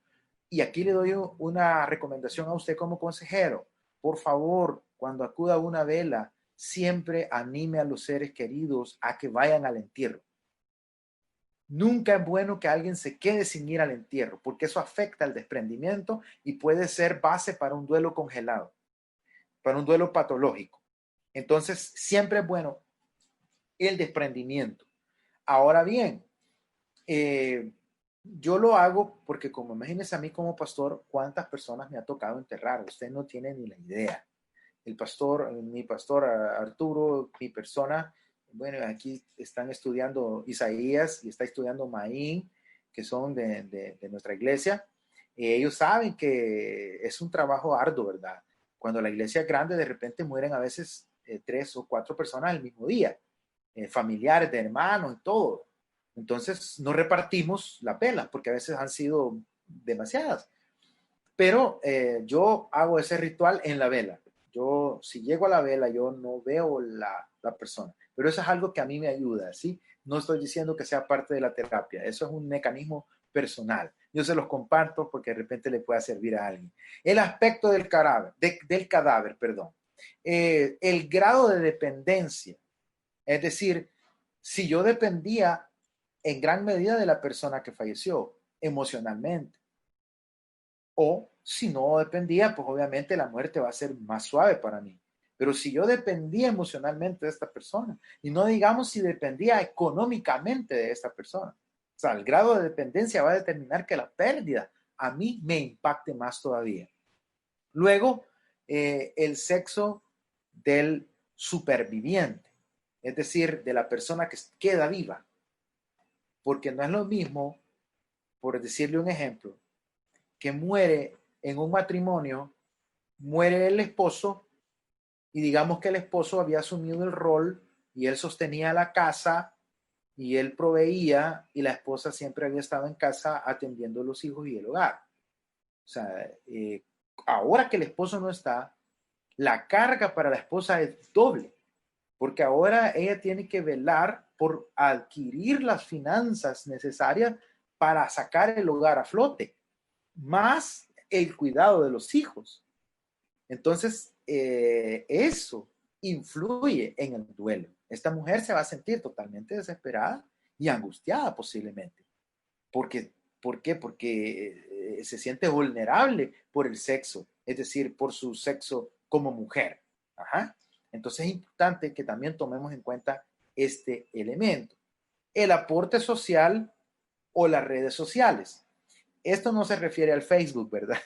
Speaker 1: Y aquí le doy una recomendación a usted como consejero. Por favor, cuando acuda a una vela, siempre anime a los seres queridos a que vayan al entierro. Nunca es bueno que alguien se quede sin ir al entierro, porque eso afecta al desprendimiento y puede ser base para un duelo congelado, para un duelo patológico. Entonces, siempre es bueno el desprendimiento. Ahora bien, yo lo hago porque, como imagínense a mí como pastor, cuántas personas me ha tocado enterrar. Usted no tiene ni la idea. Mi pastor Arturo, mi persona, bueno, aquí están estudiando Isaías y está estudiando Maín, que son de nuestra iglesia. Ellos saben que es un trabajo arduo, ¿verdad? Cuando la iglesia es grande, de repente mueren a veces 3 o 4 personas el mismo día, familiares, de hermanos y todo. Entonces, no repartimos las velas porque a veces han sido demasiadas. Pero yo hago ese ritual en la vela. Yo, si llego a la vela, yo no veo la persona. Pero eso es algo que a mí me ayuda, ¿sí? No estoy diciendo que sea parte de la terapia. Eso es un mecanismo personal. Yo se los comparto porque de repente le pueda servir a alguien. El aspecto del cadáver, perdón. El grado de dependencia. Es decir, si yo dependía en gran medida de la persona que falleció emocionalmente, o si no dependía, pues obviamente la muerte va a ser más suave para mí. Pero si yo dependía emocionalmente de esta persona, y no digamos si dependía económicamente de esta persona, o sea, el grado de dependencia va a determinar que la pérdida a mí me impacte más todavía. Luego, el sexo del superviviente, es decir, de la persona que queda viva, porque no es lo mismo, por decirle un ejemplo, que muere en un matrimonio, muere el esposo y digamos que el esposo había asumido el rol y él sostenía la casa y él proveía y la esposa siempre había estado en casa atendiendo a los hijos y el hogar. O sea, ahora que el esposo no está, la carga para la esposa es doble, porque ahora ella tiene que velar por adquirir las finanzas necesarias para sacar el hogar a flote, más el cuidado de los hijos. Entonces, eso influye en el duelo. Esta mujer se va a sentir totalmente desesperada y angustiada posiblemente. ¿Por qué? Porque se siente vulnerable por el sexo, es decir, por su sexo como mujer. Ajá. Entonces es importante que también tomemos en cuenta este elemento. El aporte social o las redes sociales. Esto no se refiere al Facebook, ¿verdad?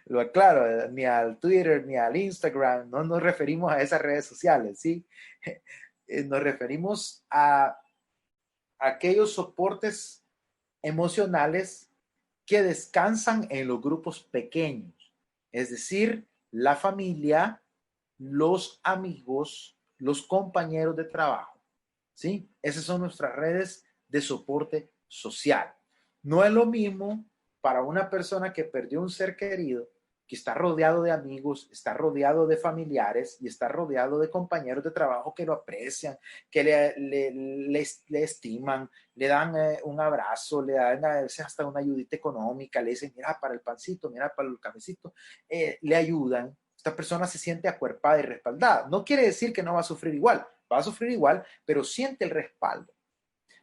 Speaker 1: Lo aclaro, ni al Twitter, ni al Instagram, no nos referimos a esas redes sociales, ¿sí? Nos referimos a aquellos soportes emocionales que descansan en los grupos pequeños, es decir, la familia, los amigos, los compañeros de trabajo, ¿sí? Esas son nuestras redes de soporte social. No es lo mismo para una persona que perdió un ser querido, que está rodeado de amigos, está rodeado de familiares y está rodeado de compañeros de trabajo que lo aprecian, que le estiman, le dan un abrazo, le dan a veces hasta una ayudita económica, le dicen, mira para el pancito, mira para el cafecito, le ayudan. Esta persona se siente acuerpada y respaldada. No quiere decir que no va a sufrir igual, va a sufrir igual, pero siente el respaldo.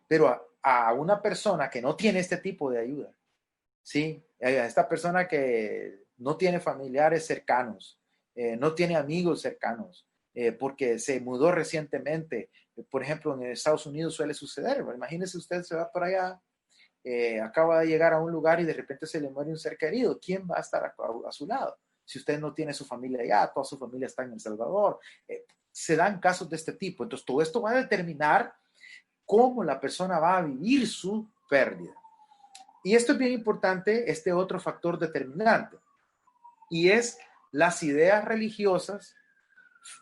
Speaker 1: Pero a una persona que no tiene este tipo de ayuda, ¿sí? A esta persona que no tiene familiares cercanos, no tiene amigos cercanos, porque se mudó recientemente. Por ejemplo, en Estados Unidos suele suceder. Imagínese usted se va por allá, acaba de llegar a un lugar y de repente se le muere un ser querido. ¿Quién va a estar a su lado? Si usted no tiene su familia allá, toda su familia está en El Salvador. Se dan casos de este tipo. Entonces, todo esto va a determinar cómo la persona va a vivir su pérdida. Y esto es bien importante, este otro factor determinante, y es las ideas religiosas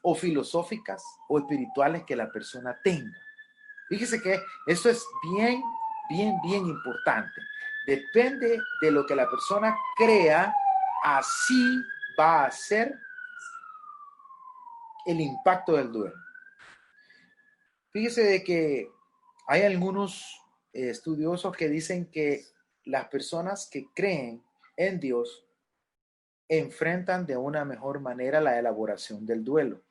Speaker 1: o filosóficas o espirituales que la persona tenga. Fíjese que esto es bien importante. Depende de lo que la persona crea, así va a ser el impacto del duelo. Fíjese de que hay algunos estudiosos que dicen que las personas que creen en Dios enfrentan de una mejor manera la elaboración del duelo.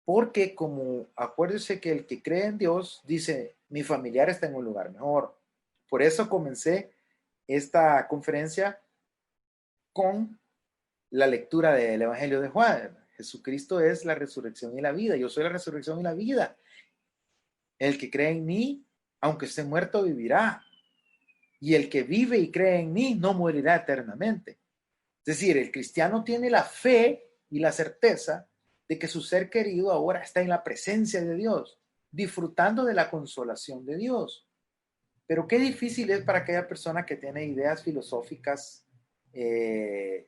Speaker 1: Porque como acuérdese que el que cree en Dios dice, mi familiar está en un lugar mejor. Por eso comencé esta conferencia con la lectura del Evangelio de Juan. Jesucristo es la resurrección y la vida. Yo soy la resurrección y la vida. El que cree en mí, aunque esté muerto, vivirá. Y el que vive y cree en mí no morirá eternamente. Es decir, el cristiano tiene la fe y la certeza de que su ser querido ahora está en la presencia de Dios, disfrutando de la consolación de Dios. Pero qué difícil es para aquella persona que tiene ideas filosóficas que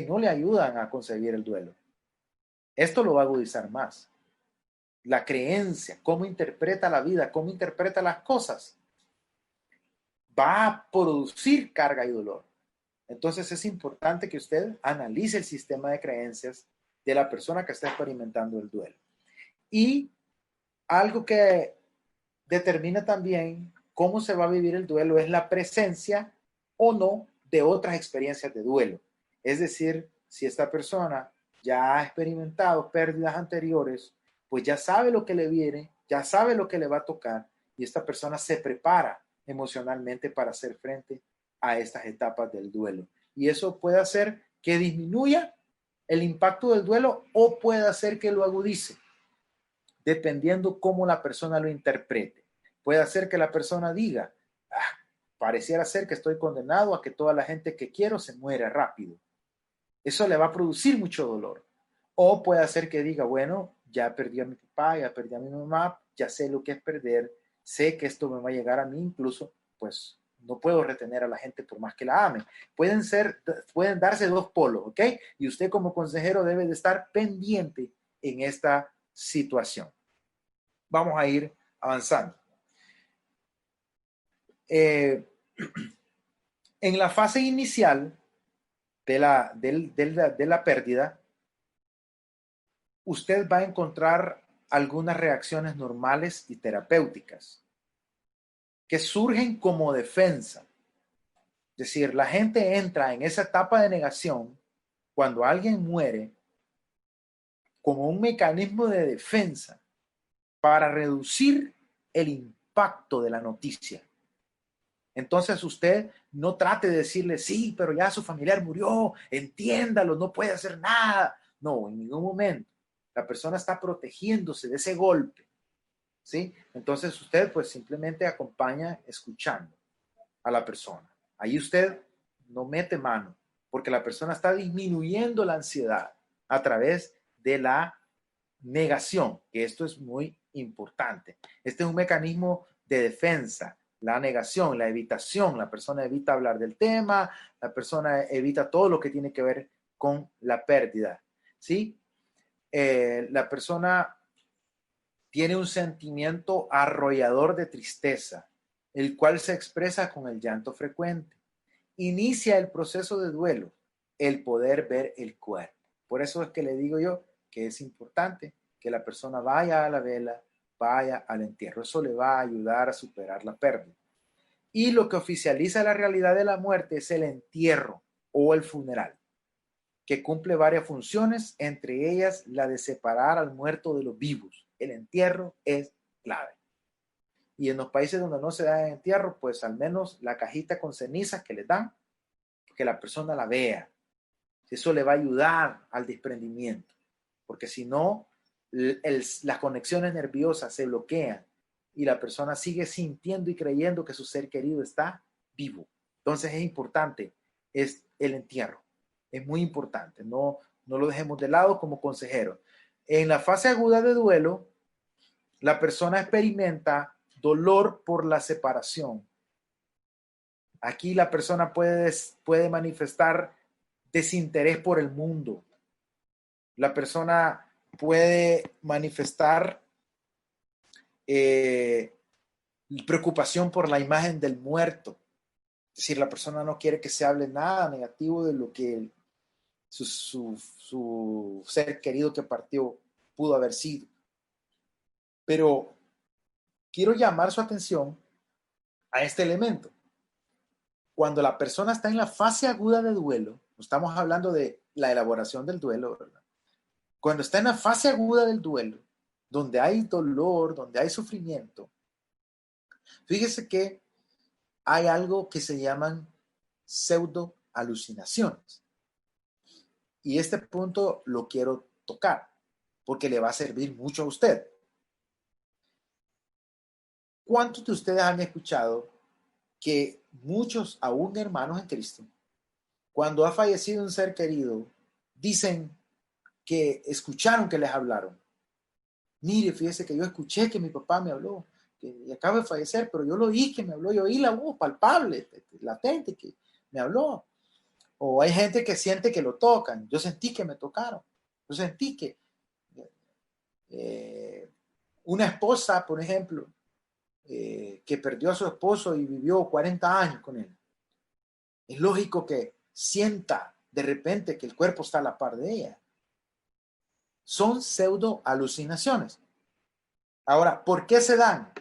Speaker 1: no le ayudan a concebir el duelo. Esto lo va a agudizar más. La creencia, cómo interpreta la vida, cómo interpreta las cosas, va a producir carga y dolor. Entonces es importante que usted analice el sistema de creencias de la persona que está experimentando el duelo. Y algo que determina también cómo se va a vivir el duelo es la presencia o no de otras experiencias de duelo. Es decir, si esta persona ya ha experimentado pérdidas anteriores, pues ya sabe lo que le viene, ya sabe lo que le va a tocar y esta persona se prepara emocionalmente para hacer frente a estas etapas del duelo. Y eso puede hacer que disminuya el impacto del duelo o puede hacer que lo agudice, dependiendo cómo la persona lo interprete. Puede hacer que la persona diga, pareciera ser que estoy condenado a que toda la gente que quiero se muera rápido. Eso le va a producir mucho dolor. O puede hacer que diga, bueno, ya perdí a mi papá, ya perdí a mi mamá, ya sé lo que es perder, sé que esto me va a llegar a mí, incluso, pues, no puedo retener a la gente por más que la ame. Pueden darse dos polos, ¿ok? Y usted como consejero debe de estar pendiente en esta situación. Vamos a ir avanzando. En la fase inicial de la pérdida, usted va a encontrar algunas reacciones normales y terapéuticas que surgen como defensa. Es decir, la gente entra en esa etapa de negación cuando alguien muere como un mecanismo de defensa para reducir el impacto de la noticia. Entonces usted no trate de decirle, sí, pero ya su familiar murió, entiéndalo, no puede hacer nada. No, en ningún momento. La persona está protegiéndose de ese golpe, ¿sí? Entonces usted pues simplemente acompaña escuchando a la persona. Ahí usted no mete mano, porque la persona está disminuyendo la ansiedad a través de la negación, que esto es muy importante. Este es un mecanismo de defensa, la negación, la evitación. La persona evita hablar del tema, la persona evita todo lo que tiene que ver con la pérdida, ¿sí? La persona tiene un sentimiento arrollador de tristeza, el cual se expresa con el llanto frecuente. Inicia el proceso de duelo, el poder ver el cuerpo. Por eso es que le digo yo que es importante que la persona vaya a la vela, vaya al entierro. Eso le va a ayudar a superar la pérdida. Y lo que oficializa la realidad de la muerte es el entierro o el funeral, que cumple varias funciones, entre ellas la de separar al muerto de los vivos. El entierro es clave. Y en los países donde no se da entierro, pues al menos la cajita con cenizas que les dan, que la persona la vea. Eso le va a ayudar al desprendimiento, porque si no, las conexiones nerviosas se bloquean y la persona sigue sintiendo y creyendo que su ser querido está vivo. Entonces es importante, es el entierro. Es muy importante, no lo dejemos de lado como consejero. En la fase aguda de duelo, la persona experimenta dolor por la separación. Aquí la persona puede manifestar desinterés por el mundo. La persona puede manifestar preocupación por la imagen del muerto. Es decir, la persona no quiere que se hable nada negativo de lo que su ser querido que partió pudo haber sido. Pero quiero llamar su atención a este elemento. Cuando la persona está en la fase aguda de duelo, estamos hablando de la elaboración del duelo, ¿verdad? Cuando está en la fase aguda del duelo, donde hay dolor, donde hay sufrimiento, Fíjese que hay algo que se llaman pseudo alucinaciones. Y este punto lo quiero tocar porque le va a servir mucho a usted. ¿Cuántos de ustedes han escuchado que muchos, aún hermanos en Cristo, cuando ha fallecido un ser querido, dicen que escucharon que les hablaron? Mire, fíjese que yo escuché que mi papá me habló, que acaba de fallecer, pero yo lo oí que me habló, yo oí la voz palpable, latente, que me habló. O hay gente que siente que lo tocan. Yo sentí que me tocaron. Yo sentí que una esposa, por ejemplo, que perdió a su esposo y vivió 40 años con él. Es lógico que sienta de repente que el cuerpo está a la par de ella. Son pseudo alucinaciones. Ahora, ¿por qué se dan?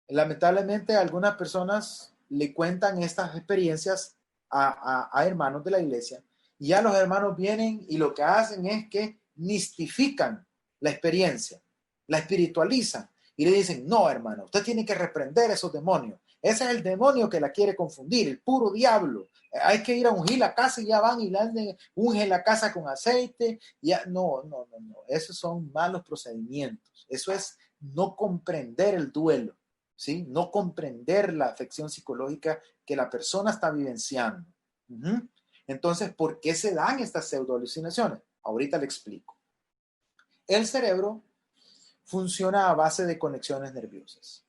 Speaker 1: Lamentablemente, algunas personas le cuentan estas experiencias a hermanos de la iglesia y ya los hermanos vienen y lo que hacen es que mistifican la experiencia, la espiritualizan y le dicen, no, hermano, usted tiene que reprender esos demonios. Ese es el demonio que la quiere confundir, el puro diablo. Hay que ir a ungir la casa y ya van y la ungen la casa con aceite. Ya, no. Esos son malos procedimientos. Eso es no comprender el duelo. ¿Sí? No comprender la afección psicológica que la persona está vivenciando. Entonces, ¿por qué se dan estas pseudoalucinaciones? Ahorita le explico. El cerebro funciona a base de conexiones nerviosas.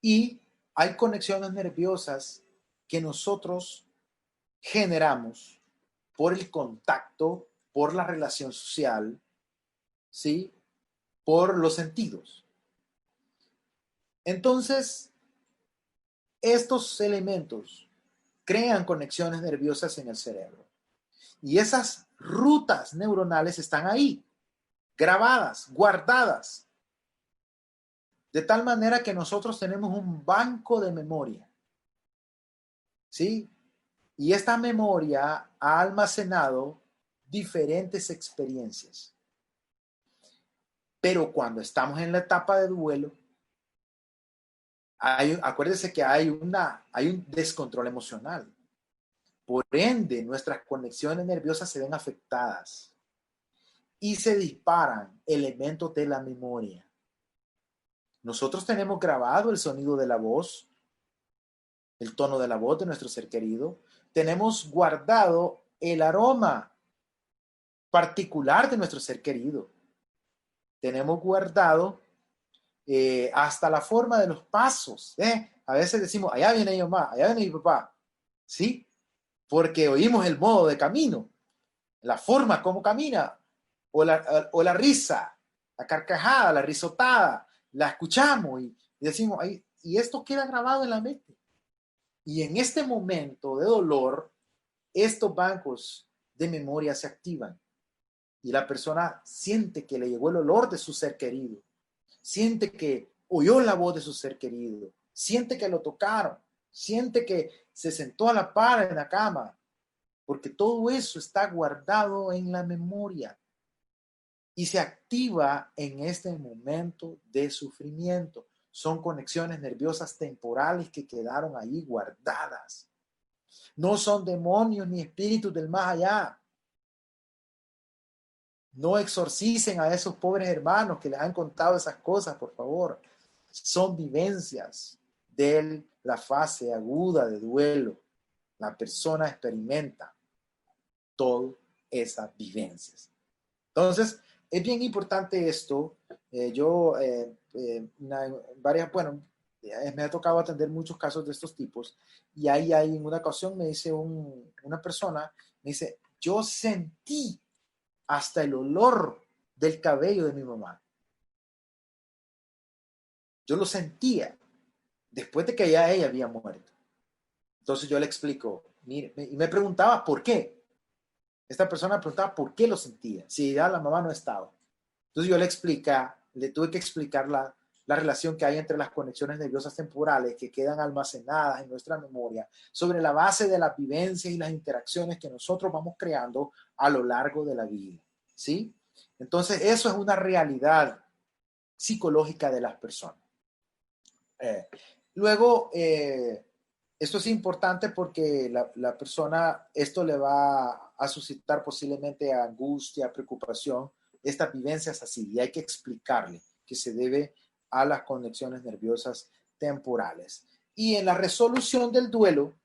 Speaker 1: Y hay conexiones nerviosas que nosotros generamos por el contacto, por la relación social, ¿sí? Por los sentidos. Entonces, estos elementos crean conexiones nerviosas en el cerebro. Y esas rutas neuronales están ahí, grabadas, guardadas. De tal manera que nosotros tenemos un banco de memoria. ¿Sí? Y esta memoria ha almacenado diferentes experiencias. Pero cuando estamos en la etapa de duelo, acuérdese que hay un descontrol emocional. Por ende, nuestras conexiones nerviosas se ven afectadas y se disparan elementos de la memoria. Nosotros tenemos grabado el sonido de la voz, el tono de la voz de nuestro ser querido. Tenemos guardado el aroma particular de nuestro ser querido. Tenemos guardado hasta la forma de los pasos. A veces decimos, allá viene mi mamá, allá viene mi papá. ¿Sí? Porque oímos el modo de camino, la forma como camina, o la risa, la carcajada, la risotada, la escuchamos y decimos, y esto queda grabado en la mente. Y en este momento de dolor, estos bancos de memoria se activan y la persona siente que le llegó el olor de su ser querido, siente que oyó la voz de su ser querido, siente que lo tocaron, siente que se sentó a la par en la cama, porque todo eso está guardado en la memoria y se activa en este momento de sufrimiento. Son conexiones nerviosas temporales que quedaron ahí guardadas. No son demonios ni espíritus del más allá. No exorcicen a esos pobres hermanos que les han contado esas cosas, por favor. Son vivencias de la fase aguda de duelo. La persona experimenta todas esas vivencias. Entonces, es bien importante esto. Me ha tocado atender muchos casos de estos tipos y ahí en una ocasión me dice una persona, me dice, yo sentí hasta el olor del cabello de mi mamá. Yo lo sentía después de que ya ella había muerto. Entonces yo le explico, mire, y me preguntaba por qué. Esta persona preguntaba por qué lo sentía, si ya la mamá no estaba. Entonces yo le tuve que explicar la relación que hay entre las conexiones nerviosas temporales que quedan almacenadas en nuestra memoria sobre la base de las vivencias y las interacciones que nosotros vamos creando a lo largo de la vida. ¿Sí? Entonces eso es una realidad psicológica de las personas. Eh, luego, esto es importante porque la persona, esto le va a suscitar posiblemente angustia, preocupación, estas vivencias así, y hay que explicarle que se debe a las conexiones nerviosas temporales. Y en la resolución del duelo,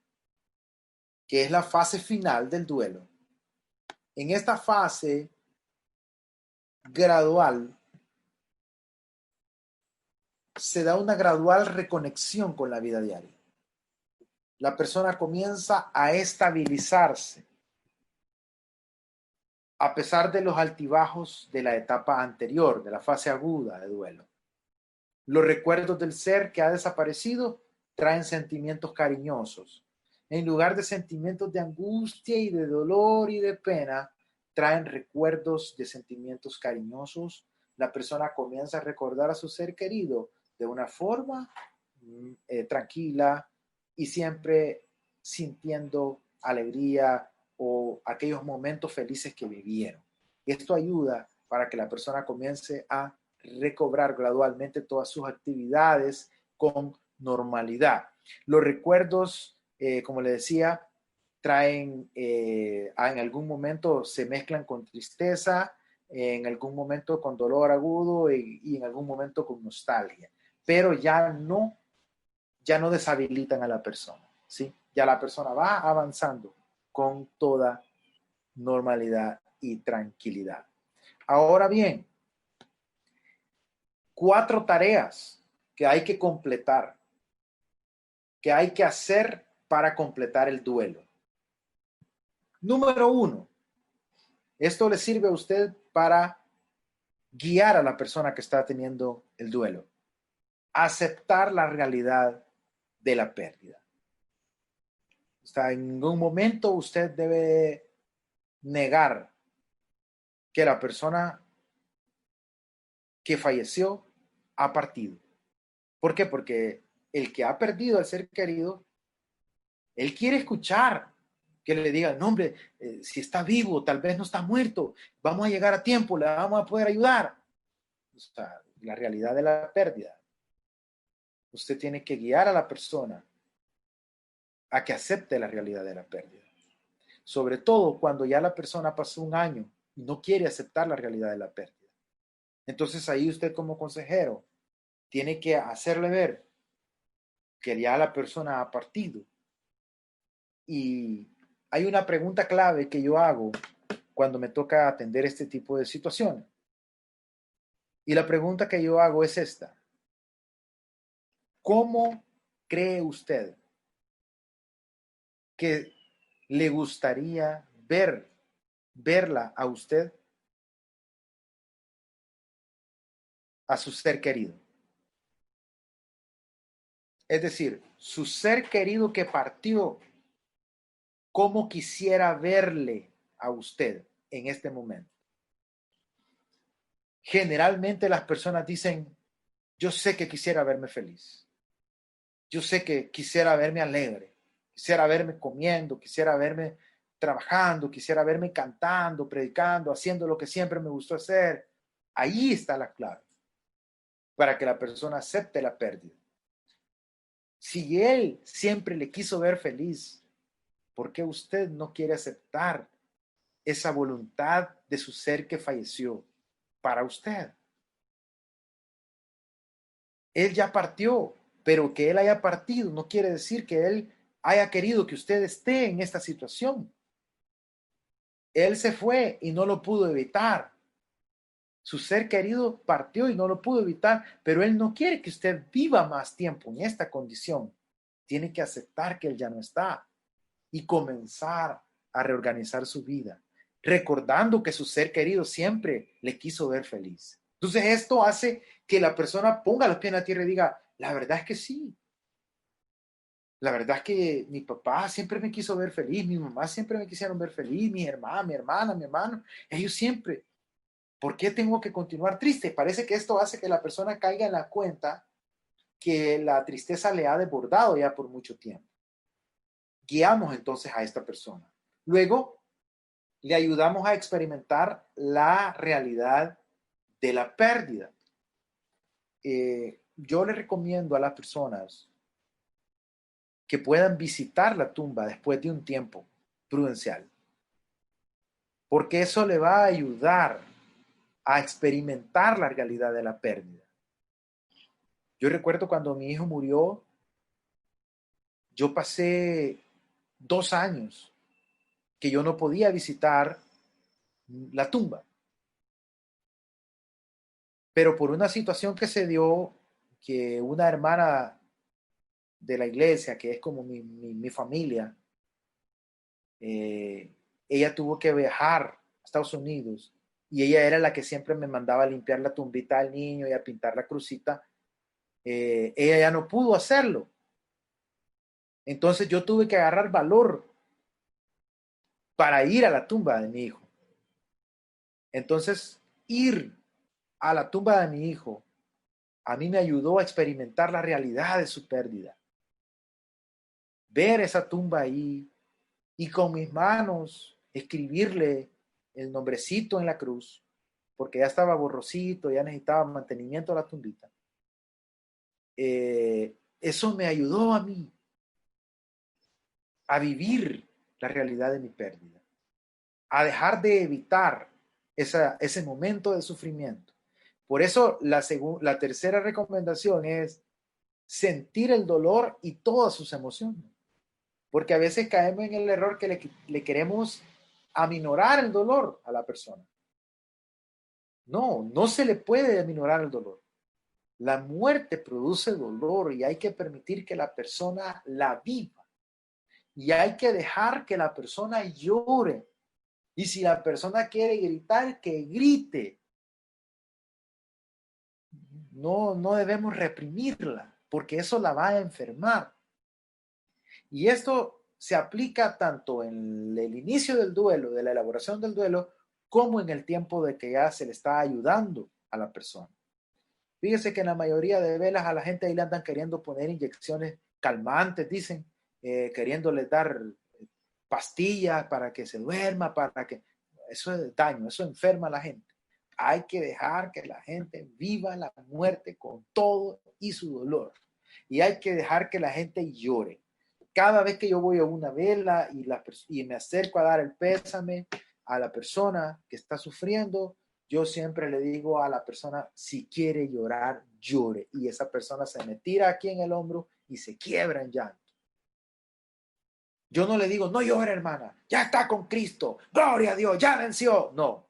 Speaker 1: que es la fase final del duelo, en esta fase gradual se da una gradual reconexión con la vida diaria. La persona comienza a estabilizarse a pesar de los altibajos de la etapa anterior, de la fase aguda de duelo. Los recuerdos del ser que ha desaparecido traen sentimientos cariñosos. En lugar de sentimientos de angustia y de dolor y de pena, traen recuerdos de sentimientos cariñosos. La persona comienza a recordar a su ser querido de una forma tranquila y siempre sintiendo alegría o aquellos momentos felices que vivieron. Esto ayuda para que la persona comience a recobrar gradualmente todas sus actividades con normalidad. Los recuerdos, como le decía, traen, en algún momento se mezclan con tristeza, en algún momento con dolor agudo y en algún momento con nostalgia, pero ya no deshabilitan a la persona, ¿sí? Ya la persona va avanzando con toda normalidad y tranquilidad. Ahora bien, 4 tareas que hay que completar, que hay que hacer para completar el duelo. Número 1, esto le sirve a usted para guiar a la persona que está teniendo el duelo. Aceptar la realidad de la pérdida. O sea, en ningún momento usted debe negar que la persona que falleció ha partido. ¿Por qué? Porque el que ha perdido al ser querido, él quiere escuchar que le digan, no hombre, si está vivo, tal vez no está muerto, vamos a llegar a tiempo, le vamos a poder ayudar. O sea, la realidad de la pérdida. Usted tiene que guiar a la persona a que acepte la realidad de la pérdida. Sobre todo cuando ya la persona pasó un año y no quiere aceptar la realidad de la pérdida. Entonces ahí usted como consejero tiene que hacerle ver que ya la persona ha partido. Y hay una pregunta clave que yo hago cuando me toca atender este tipo de situaciones. Y la pregunta que yo hago es esta. ¿Cómo cree usted que le gustaría verla a usted, a su ser querido? Es decir, su ser querido que partió, ¿cómo quisiera verle a usted en este momento? Generalmente las personas dicen, yo sé que quisiera verme feliz. Yo sé que quisiera verme alegre. Quisiera verme comiendo, quisiera verme trabajando, quisiera verme cantando, predicando, haciendo lo que siempre me gustó hacer. Ahí está la clave para que la persona acepte la pérdida. Si él siempre le quiso ver feliz, ¿por qué usted no quiere aceptar esa voluntad de su ser que falleció para usted? Él ya partió, pero que él haya partido no quiere decir que él haya querido que usted esté en esta situación. Él se fue y no lo pudo evitar. Su ser querido partió y no lo pudo evitar, pero él no quiere que usted viva más tiempo en esta condición. Tiene que aceptar que él ya no está y comenzar a reorganizar su vida, recordando que su ser querido siempre le quiso ver feliz. Entonces esto hace que la persona ponga los pies en la tierra y diga, la verdad es que sí. La verdad es que mi papá siempre me quiso ver feliz, mi mamá siempre me quisieron ver feliz, mi hermana, mi hermano, ellos siempre. ¿Por qué tengo que continuar triste? Parece que esto hace que la persona caiga en la cuenta que la tristeza le ha desbordado ya por mucho tiempo. Guiamos entonces a esta persona. Luego, le ayudamos a experimentar la realidad de la pérdida. yo le recomiendo a las personas que puedan visitar la tumba después de un tiempo prudencial, porque eso le va a ayudar a experimentar la realidad de la pérdida. Yo recuerdo cuando mi hijo murió, yo pasé 2 años que yo no podía visitar la tumba, pero por una situación que se dio, que una hermana de la iglesia, que es como mi familia, eh, ella tuvo que viajar a Estados Unidos y ella era la que siempre me mandaba a limpiar la tumbita al niño y a pintar la crucita. Ella ya no pudo hacerlo. Entonces yo tuve que agarrar valor para ir a la tumba de mi hijo. Entonces, ir a la tumba de mi hijo a mí me ayudó a experimentar la realidad de su pérdida. Ver esa tumba ahí y con mis manos escribirle el nombrecito en la cruz, porque ya estaba borrosito, ya necesitaba mantenimiento de la tumbita. Eso me ayudó a mí a vivir la realidad de mi pérdida, a dejar de evitar ese momento de sufrimiento. Por eso la tercera recomendación es sentir el dolor y todas sus emociones, porque a veces caemos en el error que le queremos aminorar el dolor a la persona. No, no se le puede aminorar el dolor. La muerte produce dolor y hay que permitir que la persona la viva. Y hay que dejar que la persona llore. Y si la persona quiere gritar, que grite. No, no debemos reprimirla, porque eso la va a enfermar. Y esto se aplica tanto en el inicio del duelo, de la elaboración del duelo, como en el tiempo de que ya se le está ayudando a la persona. Fíjese que en la mayoría de velas a la gente ahí le andan queriendo poner inyecciones calmantes, dicen, queriéndole dar pastillas para que se duerma, para que... Eso es daño, eso enferma a la gente. Hay que dejar que la gente viva la muerte con todo y su dolor. Y hay que dejar que la gente llore. Cada vez que yo voy a una vela y me acerco a dar el pésame a la persona que está sufriendo, yo siempre le digo a la persona, si quiere llorar, llore. Y esa persona se me tira aquí en el hombro y se quiebra en llanto. Yo no le digo, no llore, hermana, ya está con Cristo, gloria a Dios, ya venció. No,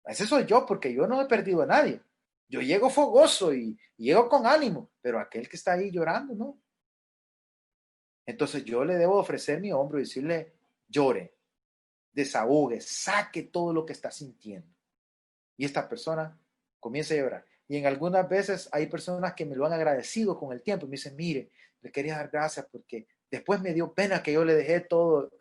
Speaker 1: ese soy yo, porque yo no he perdido a nadie. Yo llego fogoso y llego con ánimo, pero aquel que está ahí llorando, no. Entonces yo le debo ofrecer mi hombro y decirle, llore, desahogue, saque todo lo que está sintiendo. Y esta persona comienza a llorar. Y en algunas veces hay personas que me lo han agradecido con el tiempo y me dicen, mire, le quería dar gracias porque después me dio pena que yo le dejé todo,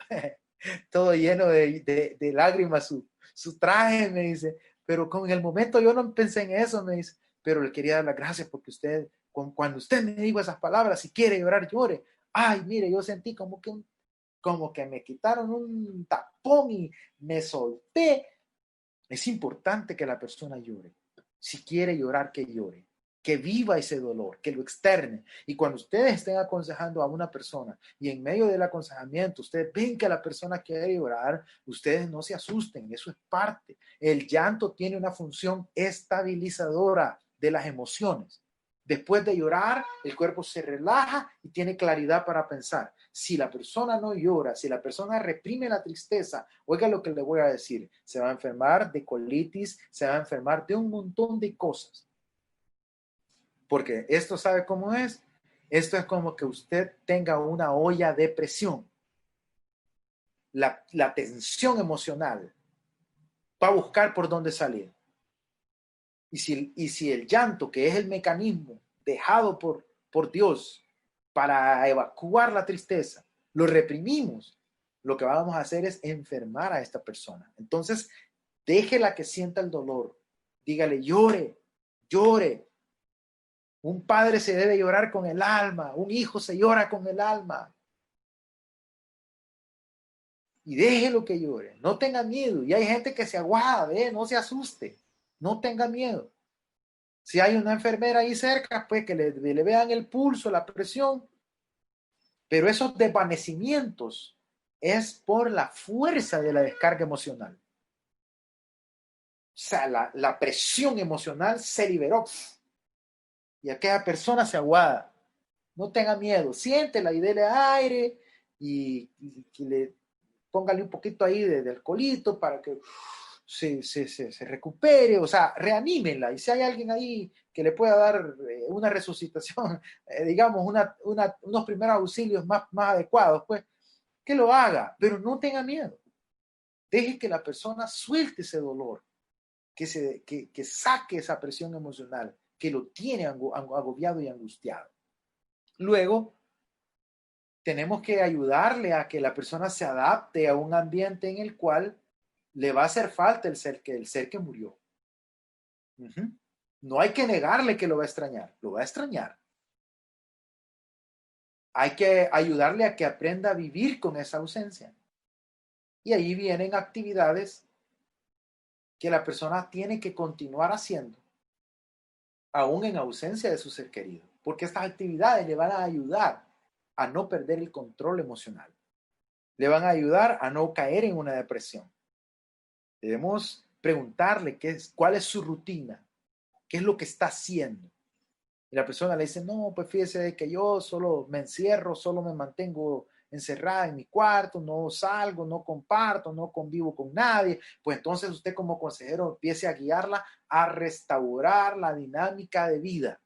Speaker 1: todo lleno de lágrimas, su traje, me dice, pero con el momento yo no pensé en eso, me dice, pero le quería dar las gracias porque usted, cuando usted me dijo esas palabras, si quiere llorar, llore. Ay, mire, yo sentí como que me quitaron un tapón y me solté. Es importante que la persona llore. Si quiere llorar, que llore, que viva ese dolor, que lo externe. Y cuando ustedes estén aconsejando a una persona y en medio del aconsejamiento ustedes ven que la persona quiere llorar, ustedes no se asusten, eso es parte. El llanto tiene una función estabilizadora de las emociones. Después de llorar, el cuerpo se relaja y tiene claridad para pensar. Si la persona no llora, si la persona reprime la tristeza, oiga lo que le voy a decir, se va a enfermar de colitis, se va a enfermar de un montón de cosas. Porque esto, ¿sabe cómo es? Esto es como que usted tenga una olla de presión. La tensión emocional va a buscar por dónde salir. Y si el llanto, que es el mecanismo dejado por Dios para evacuar la tristeza, lo reprimimos, lo que vamos a hacer es enfermar a esta persona. Entonces, déjela que sienta el dolor. Dígale, llore, llore. Un padre se debe llorar con el alma, un hijo se llora con el alma. Y déjelo que llore, no tenga miedo. Y hay gente que se aguada, no se asuste, no tenga miedo. Si hay una enfermera ahí cerca, pues que le vean el pulso, la presión, pero esos desvanecimientos es por la fuerza de la descarga emocional. O sea, la presión emocional se liberó y aquella persona se aguada. No tenga miedo, siéntela y dele aire y le póngale un poquito ahí de alcoholito para que se recupere, o sea, reanímenla. Y si hay alguien ahí que le pueda dar una resucitación, digamos, unos primeros auxilios más adecuados, pues que lo haga, pero no tenga miedo. Deje que la persona suelte ese dolor, que saque esa presión emocional que lo tiene agobiado y angustiado. Luego, tenemos que ayudarle a que la persona se adapte a un ambiente en el cual le va a hacer falta el ser que murió. Uh-huh. No hay que negarle que lo va a extrañar, lo va a extrañar. Hay que ayudarle a que aprenda a vivir con esa ausencia. Y ahí vienen actividades que la persona tiene que continuar haciendo, aún en ausencia de su ser querido, porque estas actividades le van a ayudar a no perder el control emocional, le van a ayudar a no caer en una depresión. Debemos preguntarle cuál es su rutina, qué es lo que está haciendo. Y la persona le dice, no, pues fíjese que yo solo me encierro, solo me mantengo encerrada en mi cuarto, no salgo, no comparto, no convivo con nadie. Pues entonces usted como consejero empiece a guiarla a restaurar la dinámica de vida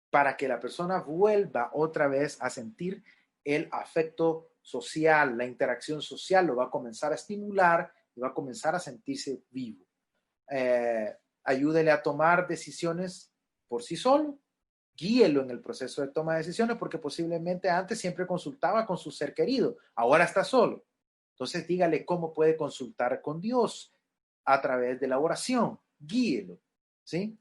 Speaker 1: para que la persona vuelva otra vez a sentir el afecto social, la interacción social, lo va a comenzar a estimular y va a comenzar a sentirse vivo. Ayúdele a tomar decisiones por sí solo, guíelo en el proceso de toma de decisiones, porque posiblemente antes siempre consultaba con su ser querido, ahora está solo. Entonces dígale cómo puede consultar con Dios a través de la oración, guíelo, ¿sí?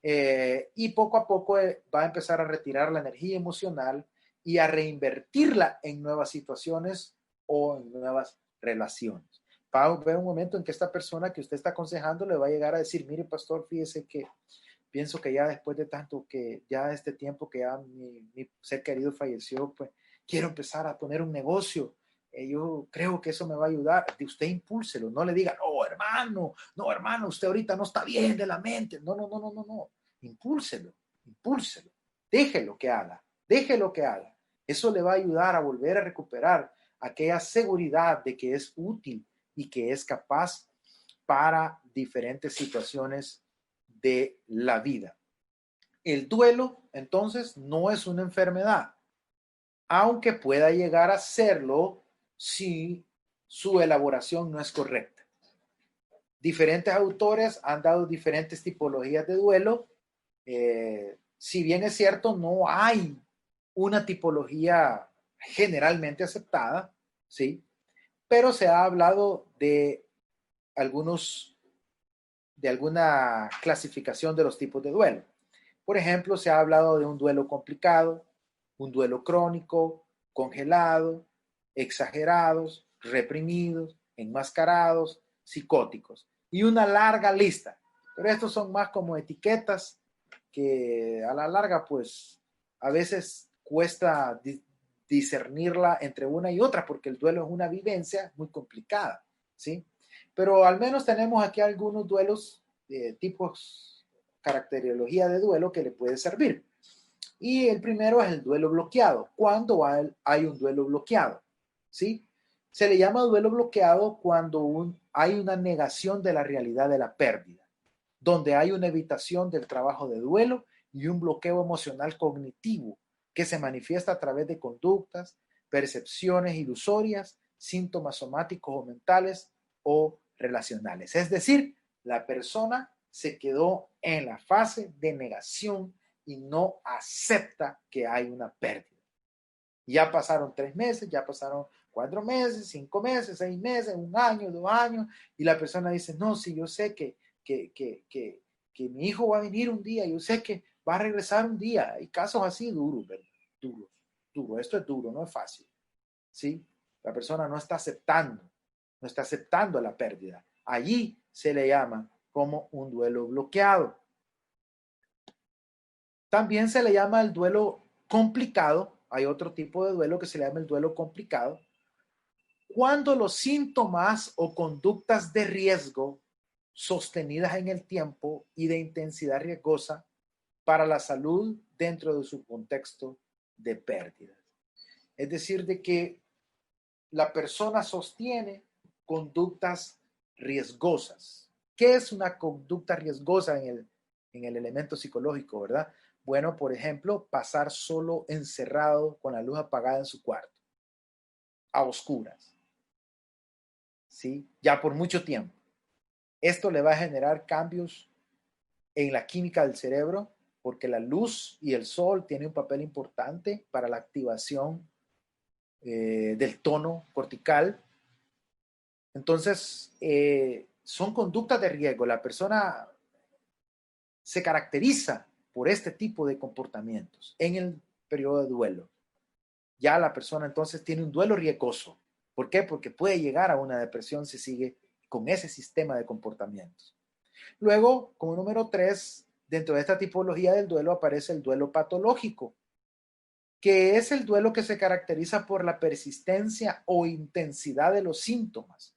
Speaker 1: Y poco a poco va a empezar a retirar la energía emocional y a reinvertirla en nuevas situaciones o en nuevas relaciones. Va a haber un momento en que esta persona que usted está aconsejando le va a llegar a decir, mire pastor, fíjese que pienso que ya después de tanto que ya este tiempo que ya mi ser querido falleció, pues quiero empezar a poner un negocio. Yo creo que eso me va a ayudar. De usted impúlselo, no le diga, no hermano, usted ahorita no está bien de la mente. No. Impúlselo, impúlselo. Déjelo que haga, déjelo que haga. Eso le va a ayudar a volver a recuperar aquella seguridad de que es útil y que es capaz para diferentes situaciones de la vida. El duelo, entonces, no es una enfermedad, aunque pueda llegar a serlo si su elaboración no es correcta. Diferentes autores han dado diferentes tipologías de duelo. Si bien es cierto, no hay una tipología generalmente aceptada, ¿sí? Pero se ha hablado de alguna clasificación de los tipos de duelo. Por ejemplo, se ha hablado de un duelo complicado, un duelo crónico, congelado, exagerados, reprimidos, enmascarados, psicóticos y una larga lista. Pero estos son más como etiquetas que a la larga, pues, a veces cuesta discernirla entre una y otra porque el duelo es una vivencia muy complicada, ¿sí? Pero al menos tenemos aquí algunos duelos, tipos, caracterología de duelo que le puede servir. Y el primero es el duelo bloqueado. ¿Cuándo hay un duelo bloqueado? ¿Sí? Se le llama duelo bloqueado cuando hay una negación de la realidad de la pérdida, donde hay una evitación del trabajo de duelo y un bloqueo emocional cognitivo que se manifiesta a través de conductas, percepciones ilusorias, síntomas somáticos o mentales o relacionales. Es decir, la persona se quedó en la fase de negación y no acepta que hay una pérdida. Ya pasaron 3 meses, ya pasaron 4 meses, 5 meses, 6 meses, 1 año, 2 años, y la persona dice, no, sí, yo sé que mi hijo va a venir un día, yo sé que va a regresar un día. Hay casos así duros, ¿verdad? Duro. Esto es duro, no es fácil. ¿Sí? La persona no está aceptando la pérdida. Allí se le llama como un duelo bloqueado. También se le llama el duelo complicado. Hay otro tipo de duelo que se le llama el duelo complicado, cuando los síntomas o conductas de riesgo sostenidas en el tiempo y de intensidad riesgosa para la salud dentro de su contexto de pérdidas. Es decir, de que la persona sostiene conductas riesgosas. ¿Qué es una conducta riesgosa en el elemento psicológico, verdad? Bueno, por ejemplo, pasar solo encerrado con la luz apagada en su cuarto, a oscuras, ¿sí? Ya por mucho tiempo. Esto le va a generar cambios en la química del cerebro, porque la luz y el sol tienen un papel importante para la activación del tono cortical. Entonces, son conductas de riesgo. La persona se caracteriza por este tipo de comportamientos en el periodo de duelo. Ya la persona entonces tiene un duelo riesgoso. ¿Por qué? Porque puede llegar a una depresión si sigue con ese sistema de comportamientos. Luego, como número 3, dentro de esta tipología del duelo aparece el duelo patológico, que es el duelo que se caracteriza por la persistencia o intensidad de los síntomas.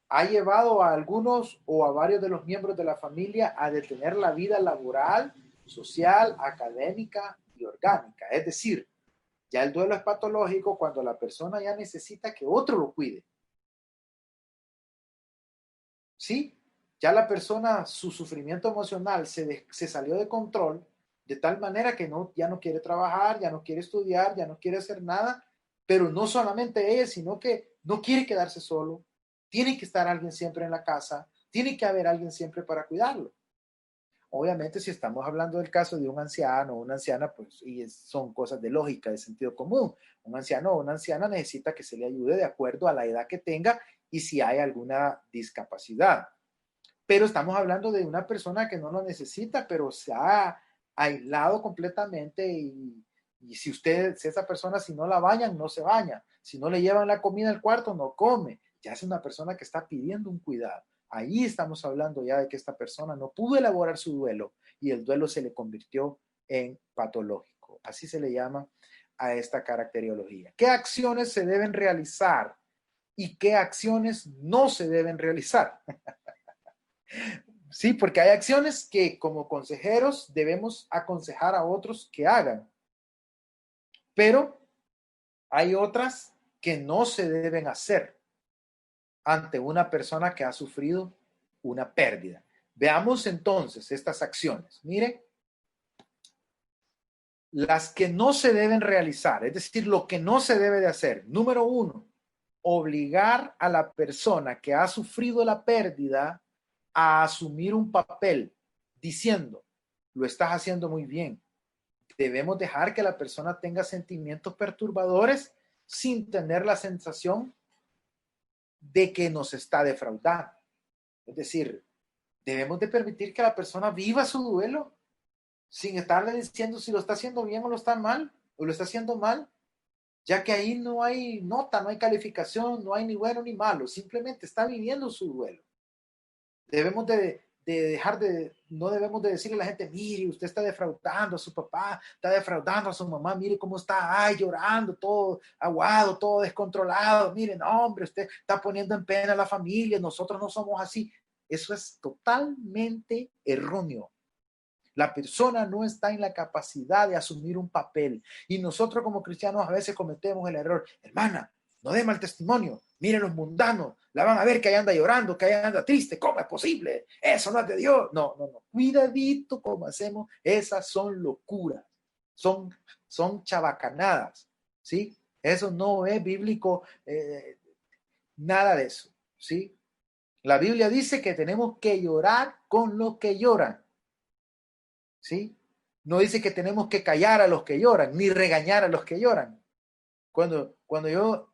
Speaker 1: Ha llevado a algunos o a varios de los miembros de la familia a detener la vida laboral, social, académica y orgánica. Es decir, ya el duelo es patológico cuando la persona ya necesita que otro lo cuide. ¿Sí? Ya la persona, su sufrimiento emocional se salió de control de tal manera que ya no quiere trabajar, ya no quiere estudiar, ya no quiere hacer nada, pero no solamente él, sino que no quiere quedarse solo, tiene que estar alguien siempre en la casa, tiene que haber alguien siempre para cuidarlo. Obviamente, si estamos hablando del caso de un anciano o una anciana, pues son cosas de lógica, de sentido común. Un anciano o una anciana necesita que se le ayude de acuerdo a la edad que tenga y si hay alguna discapacidad. Pero estamos hablando de una persona que no lo necesita, pero se ha aislado completamente y si esa persona, si no la bañan, no se baña. Si no le llevan la comida al cuarto, no come. Ya es una persona que está pidiendo un cuidado. Ahí estamos hablando ya de que esta persona no pudo elaborar su duelo y el duelo se le convirtió en patológico. Así se le llama a esta caracterología. ¿Qué acciones se deben realizar y qué acciones no se deben realizar? Sí, porque hay acciones que como consejeros debemos aconsejar a otros que hagan, pero hay otras que no se deben hacer ante una persona que ha sufrido una pérdida. Veamos entonces estas acciones. Mire, las que no se deben realizar, es decir, lo que no se debe de hacer. Número 1, obligar a la persona que ha sufrido la pérdida a asumir un papel diciendo, lo estás haciendo muy bien. Debemos dejar que la persona tenga sentimientos perturbadores sin tener la sensación de que nos está defraudando. Es decir, debemos de permitir que la persona viva su duelo sin estarle diciendo si lo está haciendo bien o lo está mal, o lo está haciendo mal, ya que ahí no hay nota, no hay calificación, no hay ni bueno ni malo, simplemente está viviendo su duelo. Debemos de dejar no debemos de decirle a la gente, mire, usted está defraudando a su papá, está defraudando a su mamá, mire cómo está, ay, llorando, todo aguado, todo descontrolado, mire, no, hombre, usted está poniendo en pena a la familia, nosotros no somos así. Eso es totalmente erróneo. La persona no está en la capacidad de asumir un papel. Y nosotros como cristianos a veces cometemos el error. Hermana, no dé mal testimonio. Miren los mundanos. La van a ver que ahí anda llorando, que ahí anda triste. ¿Cómo es posible? Eso no es de Dios. No, no, no. Cuidadito como hacemos. Esas son locuras. Son chabacanadas. ¿Sí? Eso no es bíblico. Nada de eso. ¿Sí? La Biblia dice que tenemos que llorar con los que lloran. ¿Sí? No dice que tenemos que callar a los que lloran, ni regañar a los que lloran. Cuando yo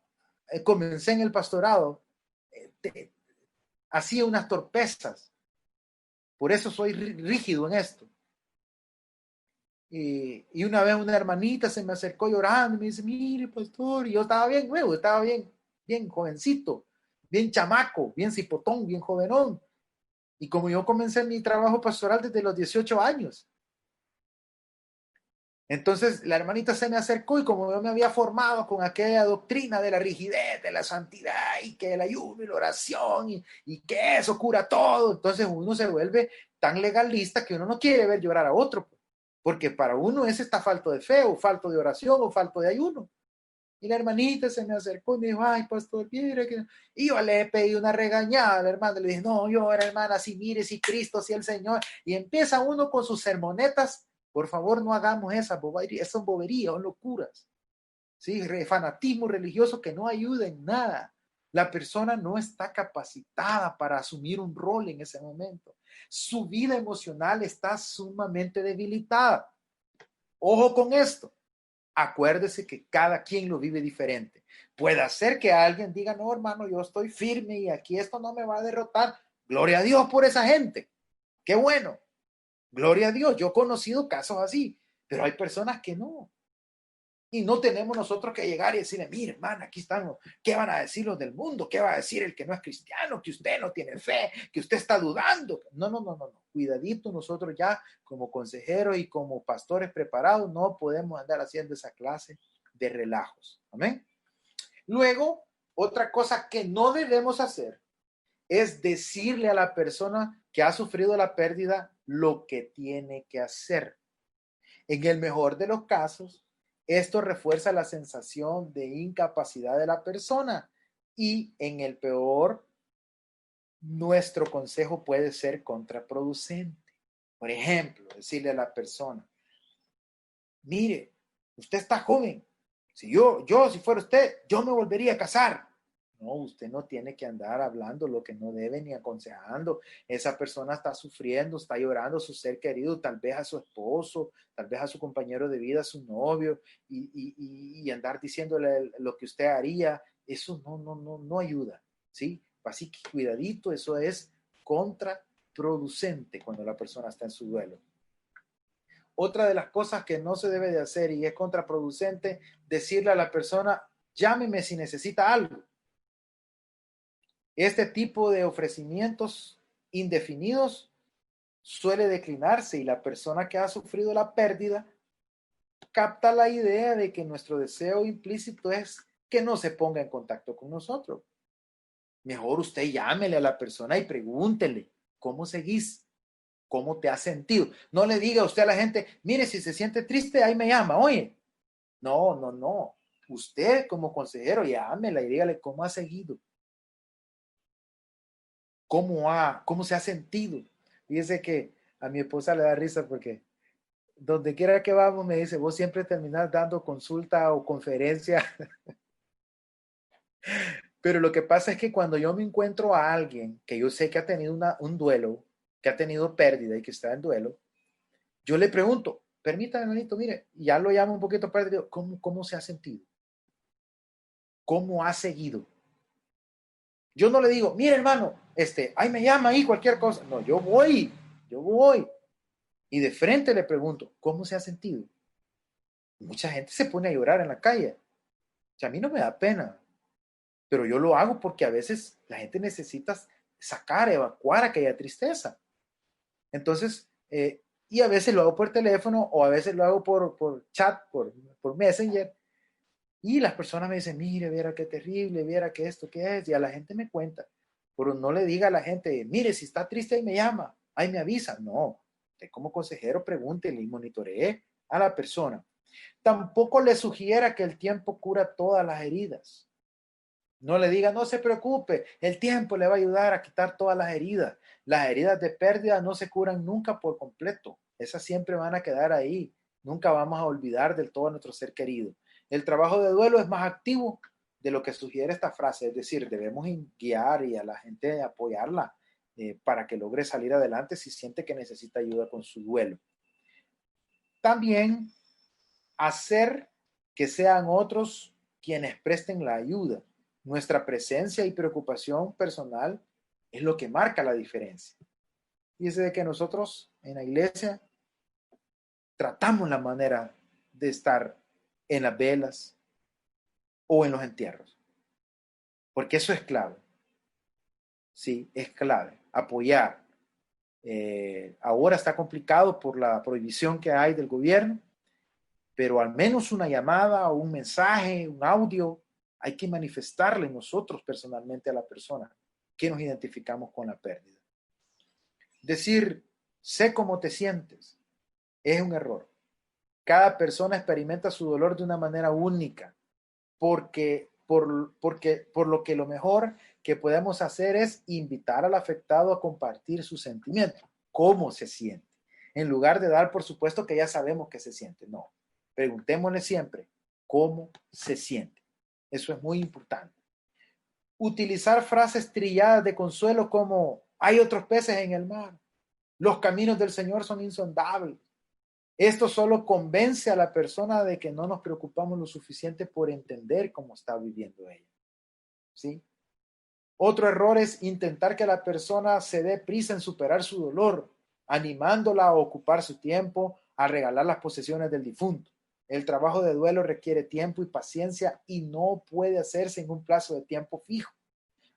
Speaker 1: comencé en el pastorado, hacía unas torpezas. Por eso soy rígido en esto. Y una vez una hermanita se me acercó llorando y me dice, mire, pastor, y yo estaba bien nuevo, estaba bien jovencito, bien chamaco, bien cipotón, bien jovenón. Y como yo comencé mi trabajo pastoral desde los 18 años, Entonces la hermanita se me acercó y como yo me había formado con aquella doctrina de la rigidez, de la santidad y que el ayuno y la oración y que eso cura todo, entonces uno se vuelve tan legalista que uno no quiere ver llorar a otro, porque para uno ese está falto de fe o falto de oración o falto de ayuno. Y la hermanita se me acercó y me dijo, ay, pastor, mire que... Y yo le pedí una regañada a la hermana, le dije, no, yo era hermana, si mire, si Cristo, si el Señor. Y empieza uno con sus sermonetas, por favor, no hagamos esas son boberías, son locuras. ¿Sí? Fanatismo religioso que no ayuda en nada. La persona no está capacitada para asumir un rol en ese momento. Su vida emocional está sumamente debilitada. Ojo con esto. Acuérdese que cada quien lo vive diferente. Puede ser que alguien diga, no, hermano, yo estoy firme y aquí esto no me va a derrotar. Gloria a Dios por esa gente. Qué bueno. Gloria a Dios. Yo he conocido casos así, pero hay personas que no. Y no tenemos nosotros que llegar y decirle, mire, hermana, aquí estamos. ¿Qué van a decir los del mundo? ¿Qué va a decir el que no es cristiano? Que usted no tiene fe, que usted está dudando. No, no, no, no, no. Cuidadito, nosotros ya como consejeros y como pastores preparados no podemos andar haciendo esa clase de relajos. Amén. Luego, otra cosa que no debemos hacer es decirle a la persona que ha sufrido la pérdida lo que tiene que hacer. En el mejor de los casos, esto refuerza la sensación de incapacidad de la persona y en el peor, nuestro consejo puede ser contraproducente. Por ejemplo, decirle a la persona, mire, usted está joven. Si fuera usted, yo me volvería a casar. No, usted no tiene que andar hablando lo que no debe ni aconsejando. Esa persona está sufriendo, está llorando a su ser querido, tal vez a su esposo, tal vez a su compañero de vida, a su novio, y andar diciéndole lo que usted haría, eso no ayuda, ¿sí? Así que cuidadito, eso es contraproducente cuando la persona está en su duelo. Otra de las cosas que no se debe de hacer y es contraproducente, decirle a la persona, llámeme si necesita algo. Este tipo de ofrecimientos indefinidos suele declinarse y la persona que ha sufrido la pérdida capta la idea de que nuestro deseo implícito es que no se ponga en contacto con nosotros. Mejor usted llámele a la persona y pregúntele, ¿cómo seguís? ¿Cómo te has sentido? No le diga usted a la gente, mire, si se siente triste, ahí me llama, oye. No, no, no. Usted como consejero, llámela y dígale cómo ha seguido. ¿Cómo se ha sentido? Fíjese que a mi esposa le da risa porque donde quiera que vamos me dice, vos siempre terminás dando consulta o conferencia. Pero lo que pasa es que cuando yo me encuentro a alguien que yo sé que ha tenido un duelo, que ha tenido pérdida y que está en duelo, yo le pregunto, permítame, hermanito, mire, y ya lo llamo un poquito para decir, ¿cómo se ha sentido? ¿Cómo ha seguido? Yo no le digo, mire, hermano, ahí me llama ahí cualquier cosa. No, yo voy. Y de frente le pregunto, ¿cómo se ha sentido? Mucha gente se pone a llorar en la calle. O sea, a mí no me da pena, pero yo lo hago porque a veces la gente necesita sacar, evacuar aquella tristeza. Entonces, y a veces lo hago por teléfono o a veces lo hago por chat, por Messenger. Y las personas me dicen, mire, viera qué terrible, viera que esto, qué es. Y a la gente me cuenta. Pero no le diga a la gente, mire, si está triste, ahí me llama, ahí me avisa. No, usted como consejero pregúntele y monitoree a la persona. Tampoco le sugiera que el tiempo cura todas las heridas. No le diga, no se preocupe, el tiempo le va a ayudar a quitar todas las heridas. Las heridas de pérdida no se curan nunca por completo. Esas siempre van a quedar ahí. Nunca vamos a olvidar del todo a nuestro ser querido. El trabajo de duelo es más activo de lo que sugiere esta frase, es decir, debemos guiar y a la gente apoyarla para que logre salir adelante si siente que necesita ayuda con su duelo. También hacer que sean otros quienes presten la ayuda. Nuestra presencia y preocupación personal es lo que marca la diferencia. Y es de que nosotros en la iglesia tratamos la manera de estar en las velas o en los entierros, porque eso es clave. Sí, es clave. Apoyar. Ahora está complicado por la prohibición que hay del gobierno, pero al menos una llamada o un mensaje, un audio, hay que manifestarle nosotros personalmente a la persona que nos identificamos con la pérdida. Decir, sé cómo te sientes, es un error. Cada persona experimenta su dolor de una manera única, por lo que lo mejor que podemos hacer es invitar al afectado a compartir su sentimiento, cómo se siente, en lugar de dar por supuesto que ya sabemos que se siente. No, preguntémosle siempre cómo se siente. Eso es muy importante. Utilizar frases trilladas de consuelo como hay otros peces en el mar, los caminos del Señor son insondables. Esto solo convence a la persona de que no nos preocupamos lo suficiente por entender cómo está viviendo ella. ¿Sí? Otro error es intentar que la persona se dé prisa en superar su dolor, animándola a ocupar su tiempo, a regalar las posesiones del difunto. El trabajo de duelo requiere tiempo y paciencia y no puede hacerse en un plazo de tiempo fijo.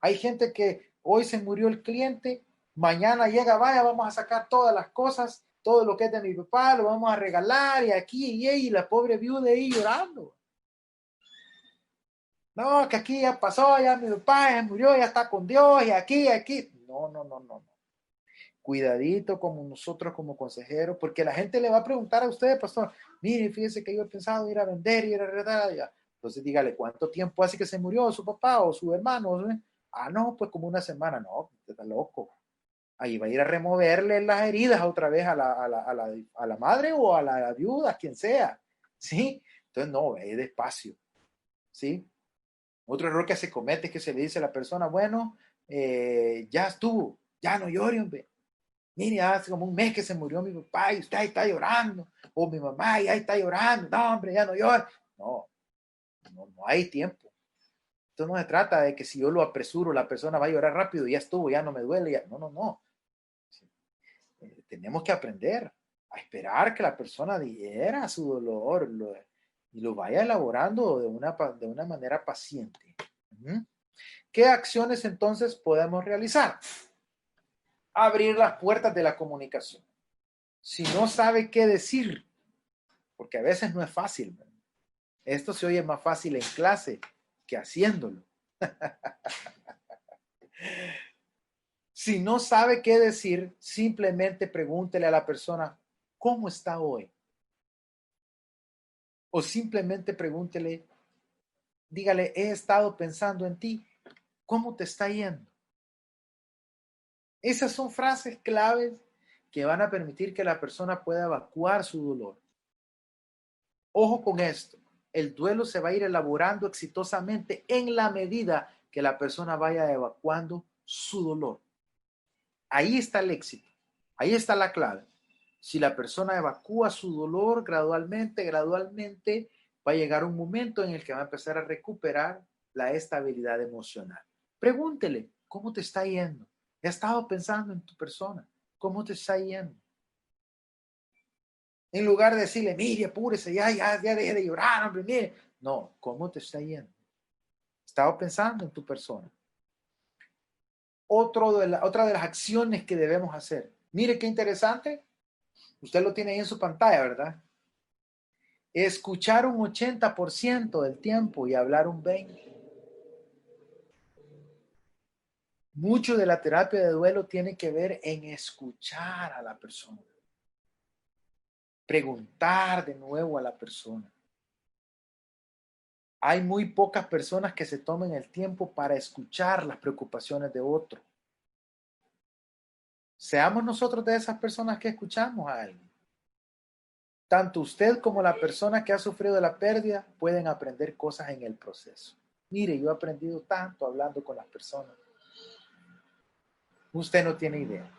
Speaker 1: Hay gente que hoy se murió el cliente, mañana llega, vaya, vamos a sacar todas las cosas, todo lo que es de mi papá, lo vamos a regalar y aquí y la pobre viuda ahí llorando. No, que aquí ya pasó, ya mi papá ya murió, ya está con Dios y aquí. No, no, no, no. Cuidadito como nosotros como consejeros, porque la gente le va a preguntar a usted, pastor, mire, fíjese que yo he pensado ir a vender y ir a arreglar. Entonces dígale, ¿cuánto tiempo hace que se murió su papá o su hermano? Ah, no, pues como una semana. No, usted está loco. Ahí va a ir a removerle las heridas otra vez a la madre o a la viuda, quien sea. ¿Sí? Entonces, no, despacio. ¿Sí? Otro error que se comete es que se le dice a la persona, bueno, ya estuvo, ya no llore, hombre. Mire, hace como un mes que se murió mi papá y usted ahí está llorando. O mi mamá y ahí está llorando. No, hombre, ya no llora. No, no hay tiempo. Esto no se trata de que si yo lo apresuro, la persona va a llorar rápido, ya estuvo, ya no me duele. Ya. No, no, no. Tenemos que aprender a esperar que la persona diera su dolor y lo vaya elaborando de una manera paciente. ¿Qué acciones entonces podemos realizar? Abrir las puertas de la comunicación. Si no sabe qué decir, porque a veces no es fácil, ¿verdad? Esto se oye más fácil en clase que haciéndolo. Si no sabe qué decir, simplemente pregúntele a la persona, ¿cómo está hoy? O simplemente pregúntele, dígale, he estado pensando en ti, ¿cómo te está yendo? Esas son frases claves que van a permitir que la persona pueda evacuar su dolor. Ojo con esto, el duelo se va a ir elaborando exitosamente en la medida que la persona vaya evacuando su dolor. Ahí está el éxito, ahí está la clave. Si la persona evacúa su dolor gradualmente, va a llegar un momento en el que va a empezar a recuperar la estabilidad emocional. Pregúntele, ¿cómo te está yendo? He estado pensando en tu persona, ¿cómo te está yendo? En lugar de decirle, mire, apúrese, ya deje de llorar, hombre, mire. No, ¿cómo te está yendo? Estaba pensando en tu persona. Otra de las acciones que debemos hacer. Mire qué interesante. Usted lo tiene ahí en su pantalla, ¿verdad? Escuchar un 80% del tiempo y hablar un 20%. Mucho de la terapia de duelo tiene que ver en escuchar a la persona. Preguntar de nuevo a la persona. Hay muy pocas personas que se tomen el tiempo para escuchar las preocupaciones de otro. Seamos nosotros de esas personas que escuchamos a alguien. Tanto usted como la persona que ha sufrido de la pérdida pueden aprender cosas en el proceso. Mire, yo he aprendido tanto hablando con las personas. Usted no tiene idea.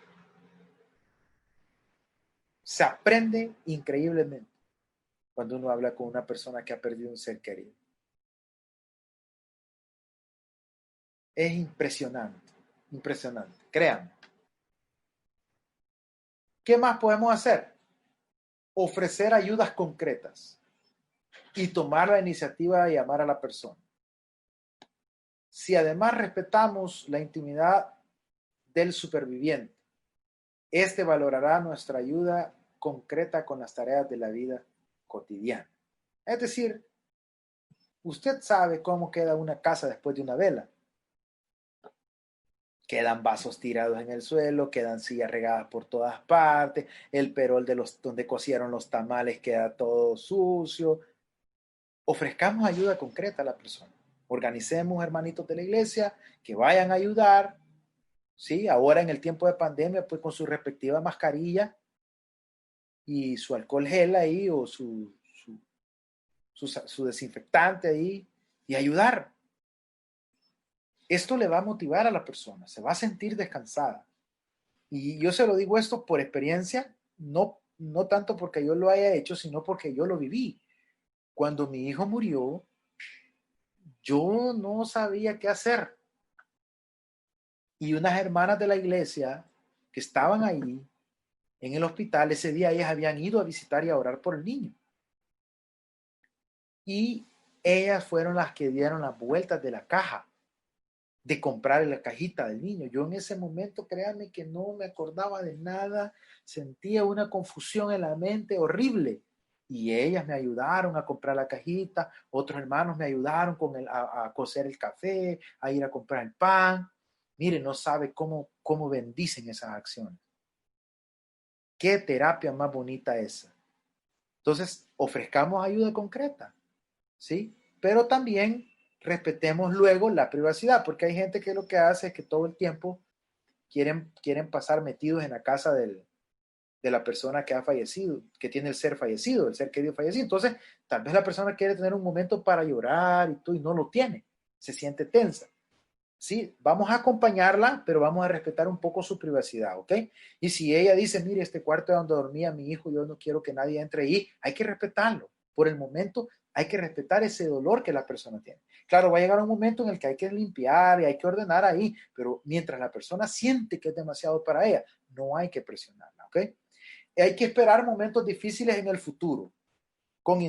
Speaker 1: Se aprende increíblemente cuando uno habla con una persona que ha perdido un ser querido. Es impresionante, impresionante, créanme. ¿Qué más podemos hacer? Ofrecer ayudas concretas y tomar la iniciativa de llamar a la persona. Si además respetamos la intimidad del superviviente, este valorará nuestra ayuda concreta con las tareas de la vida cotidiana. Es decir, usted sabe cómo queda una casa después de una vela. Quedan vasos tirados en el suelo, quedan sillas regadas por todas partes, el perol de donde cocieron los tamales queda todo sucio. Ofrezcamos ayuda concreta a la persona. Organicemos hermanitos de la iglesia que vayan a ayudar, ¿sí? Ahora en el tiempo de pandemia, pues con su respectiva mascarilla y su alcohol gel ahí o su desinfectante ahí y ayudar. Esto le va a motivar a la persona, se va a sentir descansada. Y yo se lo digo esto por experiencia, no tanto porque yo lo haya hecho, sino porque yo lo viví. Cuando mi hijo murió, yo no sabía qué hacer. Y unas hermanas de la iglesia que estaban ahí en el hospital, ese día ellas habían ido a visitar y a orar por el niño. Y ellas fueron las que dieron las vueltas de la caja, de comprar la cajita del niño. Yo en ese momento, créanme que no me acordaba de nada, sentía una confusión en la mente horrible. Y ellas me ayudaron a comprar la cajita, otros hermanos me ayudaron a cocer el café, a ir a comprar el pan. Mire, no sabe cómo bendicen esas acciones. Qué terapia más bonita esa. Entonces, ofrezcamos ayuda concreta, ¿sí? Pero también respetemos luego la privacidad, porque hay gente que lo que hace es que todo el tiempo quieren pasar metidos en la casa de la persona que ha fallecido, que tiene el ser fallecido, el ser querido fallecido. Entonces, tal vez la persona quiere tener un momento para llorar y todo, y no lo tiene, se siente tensa. Sí, vamos a acompañarla, pero vamos a respetar un poco su privacidad, ¿ok? Y si ella dice, mire, este cuarto es donde dormía mi hijo, yo no quiero que nadie entre ahí, hay que respetarlo. Por el momento, hay que respetar ese dolor que la persona tiene. Claro, va a llegar un momento en el que hay que limpiar y hay que ordenar ahí, pero mientras la persona siente que es demasiado para ella, no hay que presionarla, ¿ok? Hay que esperar momentos difíciles en el futuro, con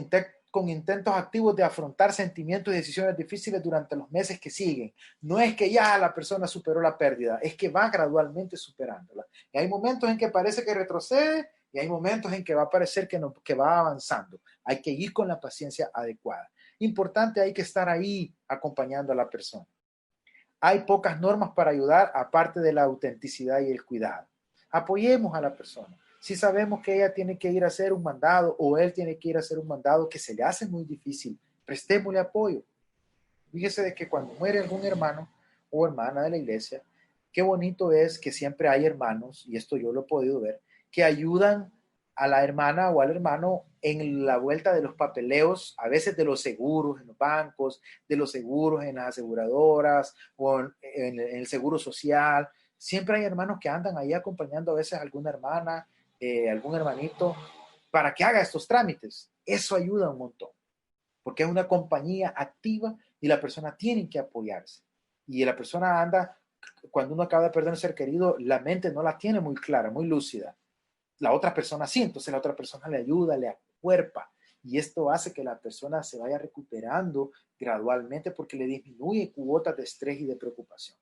Speaker 1: intentos activos de afrontar sentimientos y decisiones difíciles durante los meses que siguen. No es que ya la persona superó la pérdida, es que va gradualmente superándola. Y hay momentos en que parece que retrocede y hay momentos en que va a parecer que, no, que va avanzando. Hay que ir con la paciencia adecuada. Importante, hay que estar ahí acompañando a la persona. Hay pocas normas para ayudar aparte de la autenticidad y el cuidado. Apoyemos a la persona. Si sabemos que ella tiene que ir a hacer un mandado o él tiene que ir a hacer un mandado que se le hace muy difícil, prestémosle apoyo. Fíjese de que cuando muere algún hermano o hermana de la iglesia, qué bonito es que siempre hay hermanos, y esto yo lo he podido ver, que ayudan a la hermana o al hermano en la vuelta de los papeleos, a veces de los seguros en los bancos, de los seguros en las aseguradoras o en el seguro social. Siempre hay hermanos que andan ahí acompañando a veces a alguna hermana, algún hermanito, para que haga estos trámites. Eso ayuda un montón porque es una compañía activa y la persona tiene que apoyarse. Y la persona anda, cuando uno acaba de perder un ser querido, la mente no la tiene muy clara, muy lúcida. La otra persona sí, entonces la otra persona le ayuda, le acuerpa. Y esto hace que la persona se vaya recuperando gradualmente porque le disminuye cuotas de estrés y de preocupación.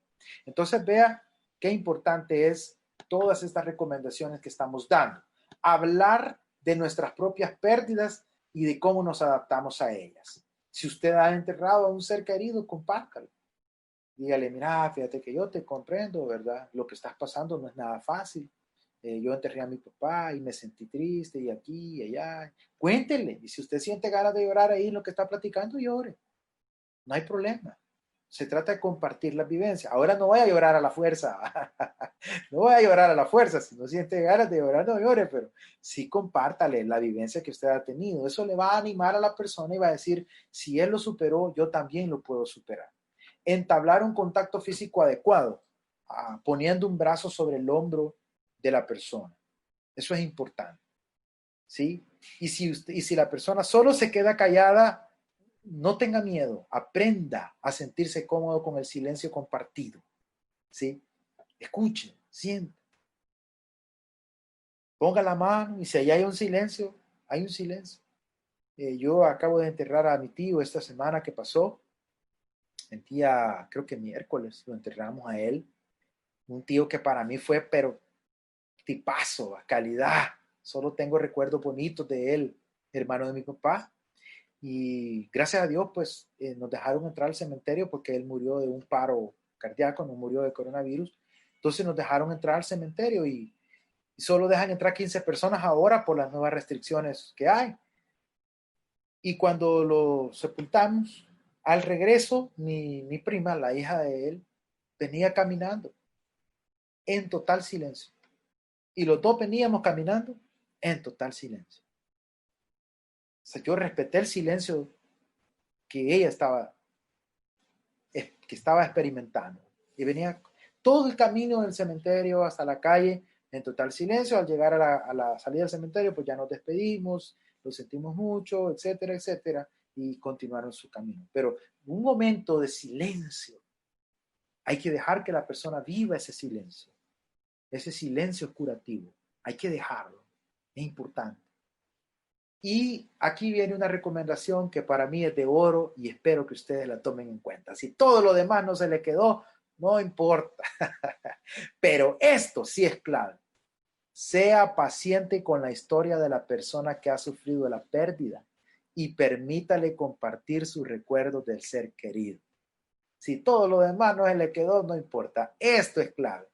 Speaker 1: Entonces vea qué importante es todas estas recomendaciones que estamos dando. Hablar de nuestras propias pérdidas y de cómo nos adaptamos a ellas. Si usted ha enterrado a un ser querido, compártalo. Dígale, mira, fíjate que yo te comprendo, ¿verdad? Lo que estás pasando no es nada fácil. Yo enterré a mi papá y me sentí triste y aquí y allá. Cuéntele. Y si usted siente ganas de llorar ahí en lo que está platicando, llore. No hay problema. Se trata de compartir la vivencia. Ahora no voy a llorar a la fuerza. No voy a llorar a la fuerza. Si no siente ganas de llorar, no llore, pero sí compártale la vivencia que usted ha tenido. Eso le va a animar a la persona y va a decir, si él lo superó, yo también lo puedo superar. Entablar un contacto físico adecuado, poniendo un brazo sobre el hombro de la persona. Eso es importante. ¿Sí? Y si la persona solo se queda callada, no tenga miedo, aprenda a sentirse cómodo con el silencio compartido, ¿sí? Escuche, siente, ponga la mano y si allá hay un silencio, hay un silencio. Yo acabo de enterrar a mi tío esta semana que pasó, el día, creo que miércoles, lo enterramos a él, un tío que para mí fue, pero tipazo, a calidad, solo tengo recuerdos bonitos de él, hermano de mi papá, Y gracias a Dios, pues nos dejaron entrar al cementerio porque él murió de un paro cardíaco, no murió de coronavirus. Entonces nos dejaron entrar al cementerio y solo dejan entrar 15 personas ahora por las nuevas restricciones que hay. Y cuando lo sepultamos, al regreso, mi prima, la hija de él, venía caminando en total silencio. Y los dos veníamos caminando en total silencio. O sea, yo respeté el silencio que ella estaba experimentando. Y venía todo el camino del cementerio hasta la calle en total silencio. Al llegar a la salida del cementerio, pues ya nos despedimos, lo sentimos mucho, etcétera, etcétera, y continuaron su camino. Pero un momento de silencio, hay que dejar que la persona viva ese silencio. Ese silencio es curativo. Hay que dejarlo. Es importante. Y aquí viene una recomendación que para mí es de oro y espero que ustedes la tomen en cuenta. Si todo lo demás no se le quedó, no importa. Pero esto sí es clave. Sea paciente con la historia de la persona que ha sufrido la pérdida y permítale compartir sus recuerdos del ser querido. Si todo lo demás no se le quedó, no importa. Esto es clave.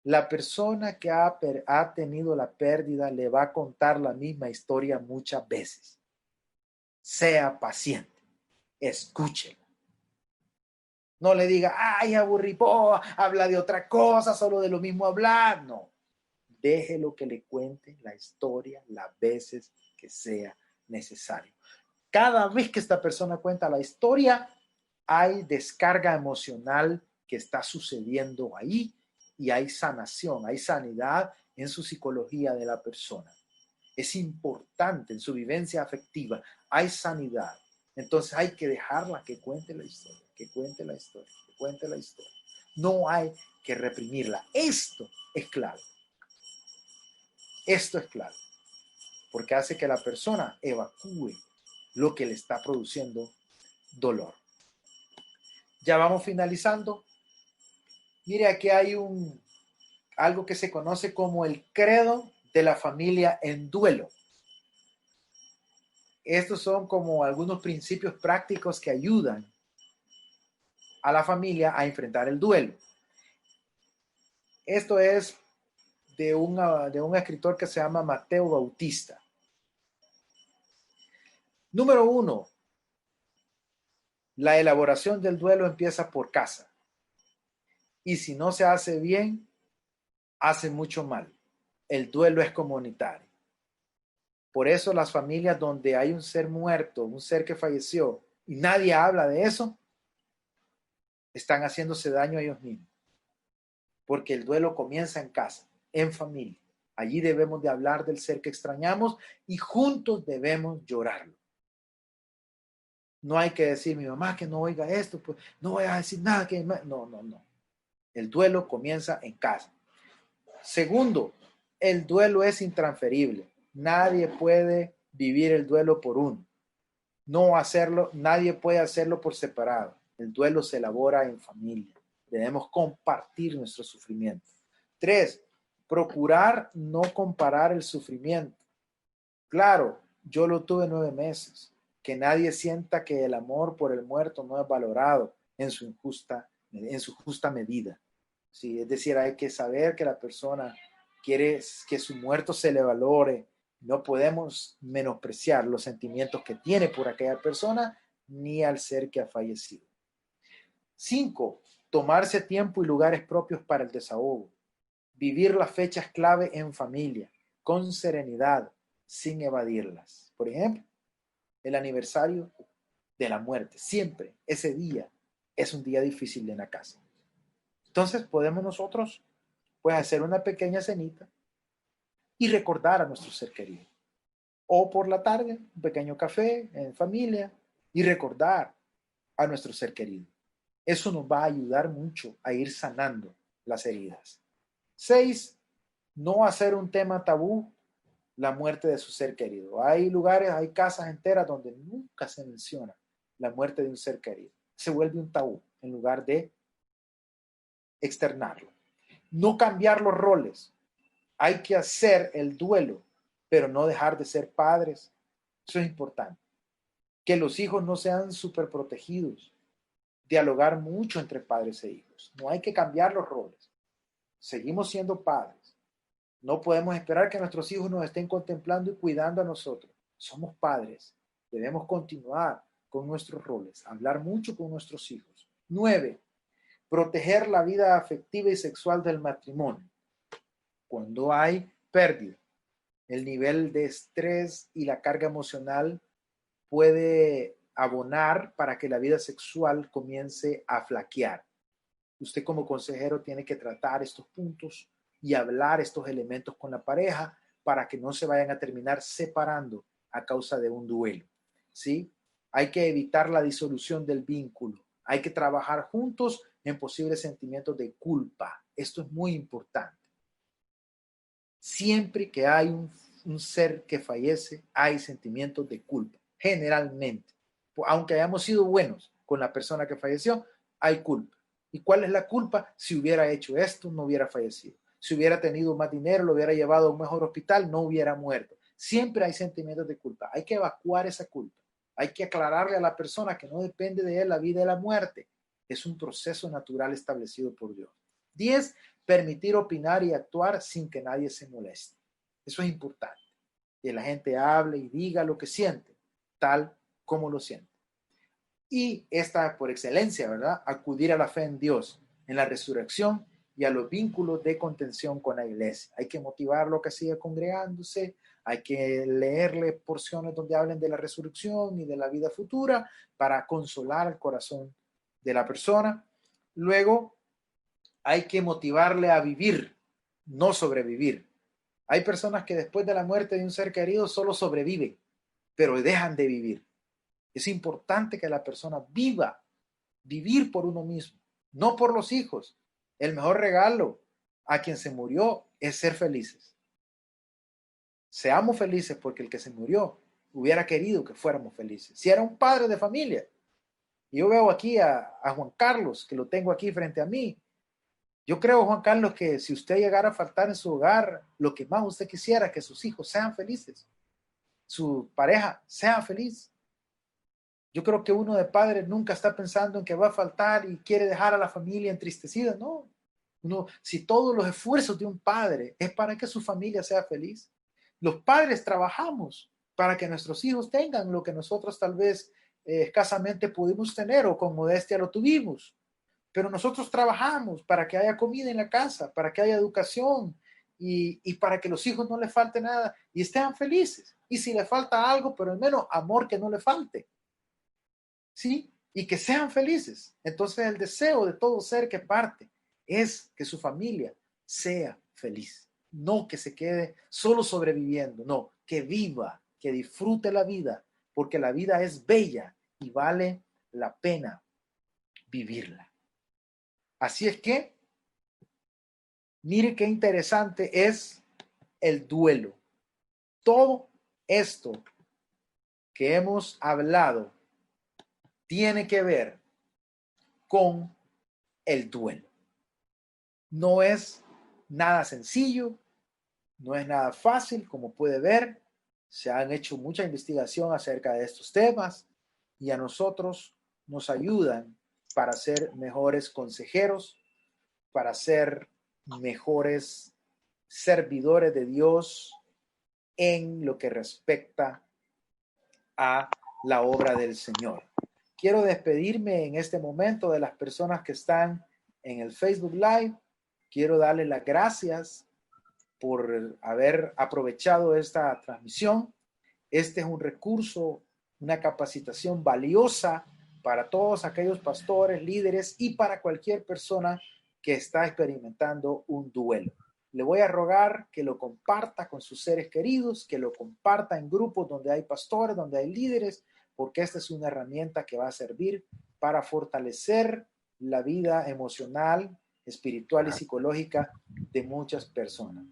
Speaker 1: La persona que ha tenido la pérdida le va a contar la misma historia muchas veces. Sea paciente, escúchela. No le diga, ay, aburripó, habla de otra cosa, solo de lo mismo hablar. No, déjelo que le cuente la historia las veces que sea necesario. Cada vez que esta persona cuenta la historia, hay descarga emocional que está sucediendo ahí y hay sanación, hay sanidad en su psicología de la persona. Es importante en su vivencia afectiva, hay sanidad. Entonces hay que dejarla que cuente la historia, que cuente la historia, que cuente la historia. No hay que reprimirla. Esto es clave. Esto es clave. Porque hace que la persona evacúe lo que le está produciendo dolor. Ya vamos finalizando. Mire, aquí hay algo que se conoce como el credo de la familia en duelo. Estos son como algunos principios prácticos que ayudan a la familia a enfrentar el duelo. Esto es de un escritor que se llama Mateo Bautista. Número 1, la elaboración del duelo empieza por casa. Y si no se hace bien, hace mucho mal. El duelo es comunitario. Por eso las familias donde hay un ser muerto, un ser que falleció, y nadie habla de eso, están haciéndose daño a ellos mismos. Porque el duelo comienza en casa, en familia. Allí debemos de hablar del ser que extrañamos y juntos debemos llorarlo. No hay que decir, mi mamá que no oiga esto, pues no voy a decir nada. No. El duelo comienza en casa. Segundo, el duelo es intransferible. Nadie puede vivir el duelo por uno. No hacerlo, nadie puede hacerlo por separado. El duelo se elabora en familia. Debemos compartir nuestro sufrimiento. 3, procurar no comparar el sufrimiento. Claro, yo lo tuve 9 meses. Que nadie sienta que el amor por el muerto no es valorado en su justa medida. Sí, es decir, hay que saber que la persona quiere que su muerto se le valore. No podemos menospreciar los sentimientos que tiene por aquella persona ni al ser que ha fallecido. 5, tomarse tiempo y lugares propios para el desahogo. Vivir las fechas clave en familia, con serenidad, sin evadirlas. Por ejemplo, el aniversario de la muerte. Siempre ese día es un día difícil en la casa. Entonces podemos nosotros pues hacer una pequeña cenita y recordar a nuestro ser querido. O por la tarde, un pequeño café en familia y recordar a nuestro ser querido. Eso nos va a ayudar mucho a ir sanando las heridas. 6, no hacer un tema tabú la muerte de su ser querido. Hay lugares, hay casas enteras donde nunca se menciona la muerte de un ser querido. Se vuelve un tabú en lugar de externarlo. No cambiar los roles. Hay que hacer el duelo, pero no dejar de ser padres. Eso es importante. Que los hijos no sean súper protegidos. Dialogar mucho entre padres e hijos. No hay que cambiar los roles. Seguimos siendo padres. No podemos esperar que nuestros hijos nos estén contemplando y cuidando a nosotros. Somos padres. Debemos continuar con nuestros roles. Hablar mucho con nuestros hijos. 9. Proteger la vida afectiva y sexual del matrimonio. Cuando hay pérdida, el nivel de estrés y la carga emocional puede abonar para que la vida sexual comience a flaquear. Usted como consejero tiene que tratar estos puntos y hablar estos elementos con la pareja para que no se vayan a terminar separando a causa de un duelo, ¿sí? Hay que evitar la disolución del vínculo. Hay que trabajar juntos en posibles sentimientos de culpa. Esto es muy importante. Siempre que hay un ser que fallece, hay sentimientos de culpa. Generalmente, aunque hayamos sido buenos con la persona que falleció, hay culpa. ¿Y cuál es la culpa? Si hubiera hecho esto, no hubiera fallecido. Si hubiera tenido más dinero, lo hubiera llevado a un mejor hospital, no hubiera muerto. Siempre hay sentimientos de culpa. Hay que evacuar esa culpa. Hay que aclararle a la persona que no depende de él la vida y la muerte. Es un proceso natural establecido por Dios. 10. Permitir opinar y actuar sin que nadie se moleste. Eso es importante. Que la gente hable y diga lo que siente, tal como lo siente. Y esta por excelencia, ¿verdad? Acudir a la fe en Dios, en la resurrección y a los vínculos de contención con la iglesia. Hay que motivarlo a que siga congregándose, hay que leerle porciones donde hablen de la resurrección y de la vida futura para consolar el corazón de la persona. Luego, hay que motivarle a vivir, no sobrevivir. Hay personas que después de la muerte de un ser querido solo sobreviven, pero dejan de vivir. Es importante que la persona viva, vivir por uno mismo, no por los hijos. El mejor regalo a quien se murió es ser felices. Seamos felices porque el que se murió hubiera querido que fuéramos felices. Si era un padre de familia, y yo veo aquí a Juan Carlos, que lo tengo aquí frente a mí. Yo creo, Juan Carlos, que si usted llegara a faltar en su hogar, lo que más usted quisiera es que sus hijos sean felices, su pareja sea feliz. Yo creo que uno de padres nunca está pensando en que va a faltar y quiere dejar a la familia entristecida, no. Si todos los esfuerzos de un padre es para que su familia sea feliz, los padres trabajamos para que nuestros hijos tengan lo que nosotros tal vez escasamente pudimos tener o con modestia lo tuvimos. Pero nosotros trabajamos para que haya comida en la casa, para que haya educación y para que los hijos no les falte nada y estén felices. Y si le falta algo, pero al menos amor que no le falte. ¿Sí? Y que sean felices. Entonces el deseo de todo ser que parte es que su familia sea feliz. No que se quede solo sobreviviendo, no, que viva, que disfrute la vida, porque la vida es bella y vale la pena vivirla. Así es que, mire qué interesante es el duelo. Todo esto que hemos hablado tiene que ver con el duelo. No es nada sencillo, no es nada fácil, como puede ver. Se han hecho mucha investigación acerca de estos temas y a nosotros nos ayudan para ser mejores consejeros, para ser mejores servidores de Dios en lo que respecta a la obra del Señor. Quiero despedirme en este momento de las personas que están en el Facebook Live. Quiero darles las gracias por haber aprovechado esta transmisión. Este es un recurso, una capacitación valiosa para todos aquellos pastores, líderes y para cualquier persona que está experimentando un duelo. Le voy a rogar que lo comparta con sus seres queridos, que lo comparta en grupos donde hay pastores, donde hay líderes, porque esta es una herramienta que va a servir para fortalecer la vida emocional, espiritual y psicológica de muchas personas.